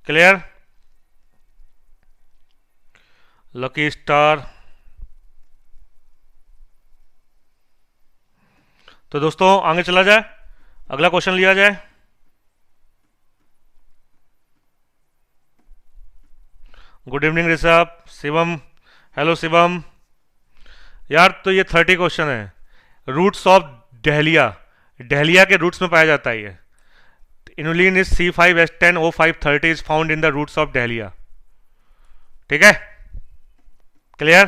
क्लियर? Lucky star. तो दोस्तों आगे चला जाए, अगला क्वेश्चन लिया जाए। Good evening Rishabh, Shivam, hello Shivam. यार तो ये 30 क्वेश्चन है। रूट्स ऑफ डहलिया, डहलिया के रूट्स में पाया जाता है ये। Inulin is C5H10O5 30 is found in the roots of dahlia. ठीक है, क्लियर?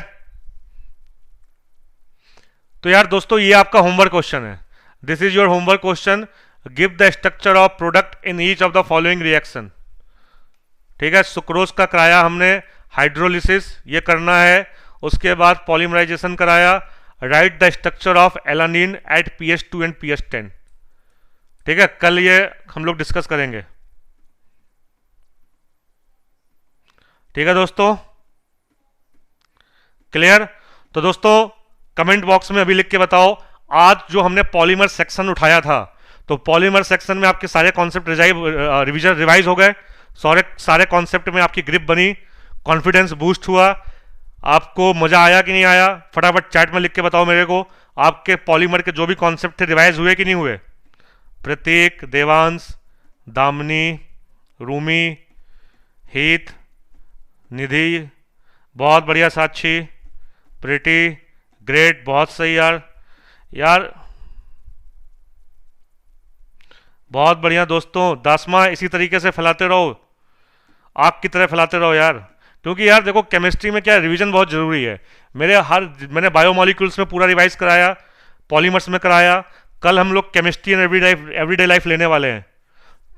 तो यार दोस्तों ये आपका होमवर्क क्वेश्चन है, this is your homework question. Give the structure of product in each of the following reaction. ठीक है, सुक्रोज का कराया हमने हाइड्रोलिसिस, ये करना है। उसके बाद पॉलीमराइजेशन कराया। Write the structure of alanine at pH2 and pH10। ठीक है, कल ये हम लोग डिस्कस करेंगे। ठीक है दोस्तों, क्लियर? तो दोस्तों कमेंट बॉक्स में अभी लिख के बताओ, आज जो हमने पॉलीमर सेक्शन उठाया था, तो पॉलीमर सेक्शन में आपके सारे कॉन्सेप्ट रिवीजन रिवाइज हो गए, सारे कॉन्सेप्ट में आपकी ग्रिप बनी, कॉन्फिडेंस बूस्ट हुआ, आपको मजा आया कि नहीं आया? फटाफट चैट में लिख के बताओ मेरे को, आपके पॉलीमर के जो भी कॉन्सेप्ट थे रिवाइज हुए कि नहीं हुए? प्रतीक, देवांश, दामिनी, रूमी, हित, निधि, बहुत बढ़िया, साक्षी, प्रीति, ग्रेट, बहुत सही यार, यार बहुत बढ़िया दोस्तों। दासमा, इसी तरीके से फैलाते रहो, आग की तरह फैलाते रहो यार, क्योंकि यार देखो केमिस्ट्री में क्या रिवीजन बहुत जरूरी है। मैंने बायोमोलिक्यूल्स में पूरा रिवाइज कराया, पॉलीमर्स में कराया। कल हम लोग केमिस्ट्री एंड एवरीडे लाइफ लेने वाले हैं।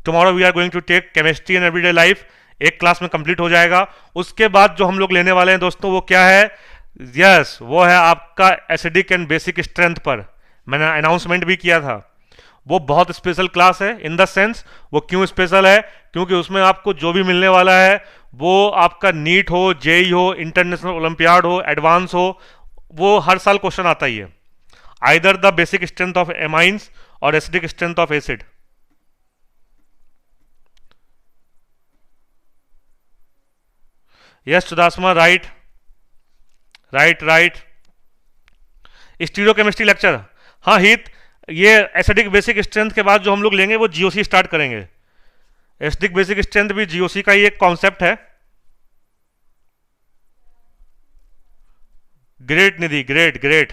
Tomorrow we are going to take chemistry and everyday life, एक क्लास में कंप्लीट हो जाएगा। उसके बाद जो हम लोग लेने वाले हैं दोस्तों वो क्या है? यस, वो है आपका एसिडिक एंड बेसिक स्ट्रेंथ पर, मैंने अनाउंसमेंट भी किया था। वो बहुत स्पेशल क्लास है, इन द सेंस वो क्यों स्पेशल है? क्योंकि उसमें आपको जो भी मिलने वाला है वो आपका नीट हो, जेई हो, इंटरनेशनल ओलंपियाड हो, एडवांस हो, वो हर साल क्वेश्चन आता ही है। Either the basic strength of amines और acidic strength of acid. Yes Sudasama, right right right. Stereochemistry lecture, हाँ हित, ये एसिडिक बेसिक स्ट्रेंथ के बाद जो हम लोग लेंगे वो जीओसी स्टार्ट करेंगे। एसिडिक बेसिक स्ट्रेंथ भी जीओसी का ही एक कॉन्सेप्ट है। ग्रेट निधि, ग्रेट ग्रेट,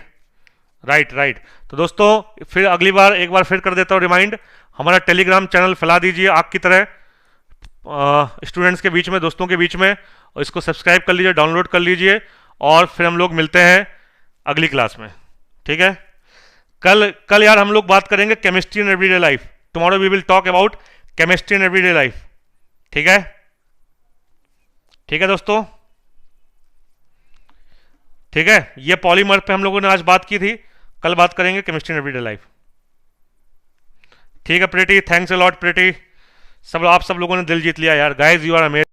राइट राइट। तो दोस्तों फिर अगली बार एक बार फिर कर देता हूँ रिमाइंड, हमारा टेलीग्राम चैनल फैला दीजिए आग की तरह स्टूडेंट्स के बीच में, दोस्तों के बीच में, और इसको सब्सक्राइब कर लीजिए, डाउनलोड कर लीजिए, और फिर हम लोग मिलते हैं अगली क्लास में। ठीक है, कल यार हम लोग बात करेंगे chemistry in everyday life. Tomorrow we will talk about chemistry in everyday life. ठीक है, ठीक है दोस्तों, ठीक है। ये पॉलीमर पे हम लोगों ने आज बात की थी, कल बात करेंगे केमिस्ट्री इन एवरीडे लाइफ। ठीक है प्रीति, थैंक्स अ लॉट प्रीति, आप सब लोगों ने दिल जीत लिया यार, गाइस यू आर अमेजिंग।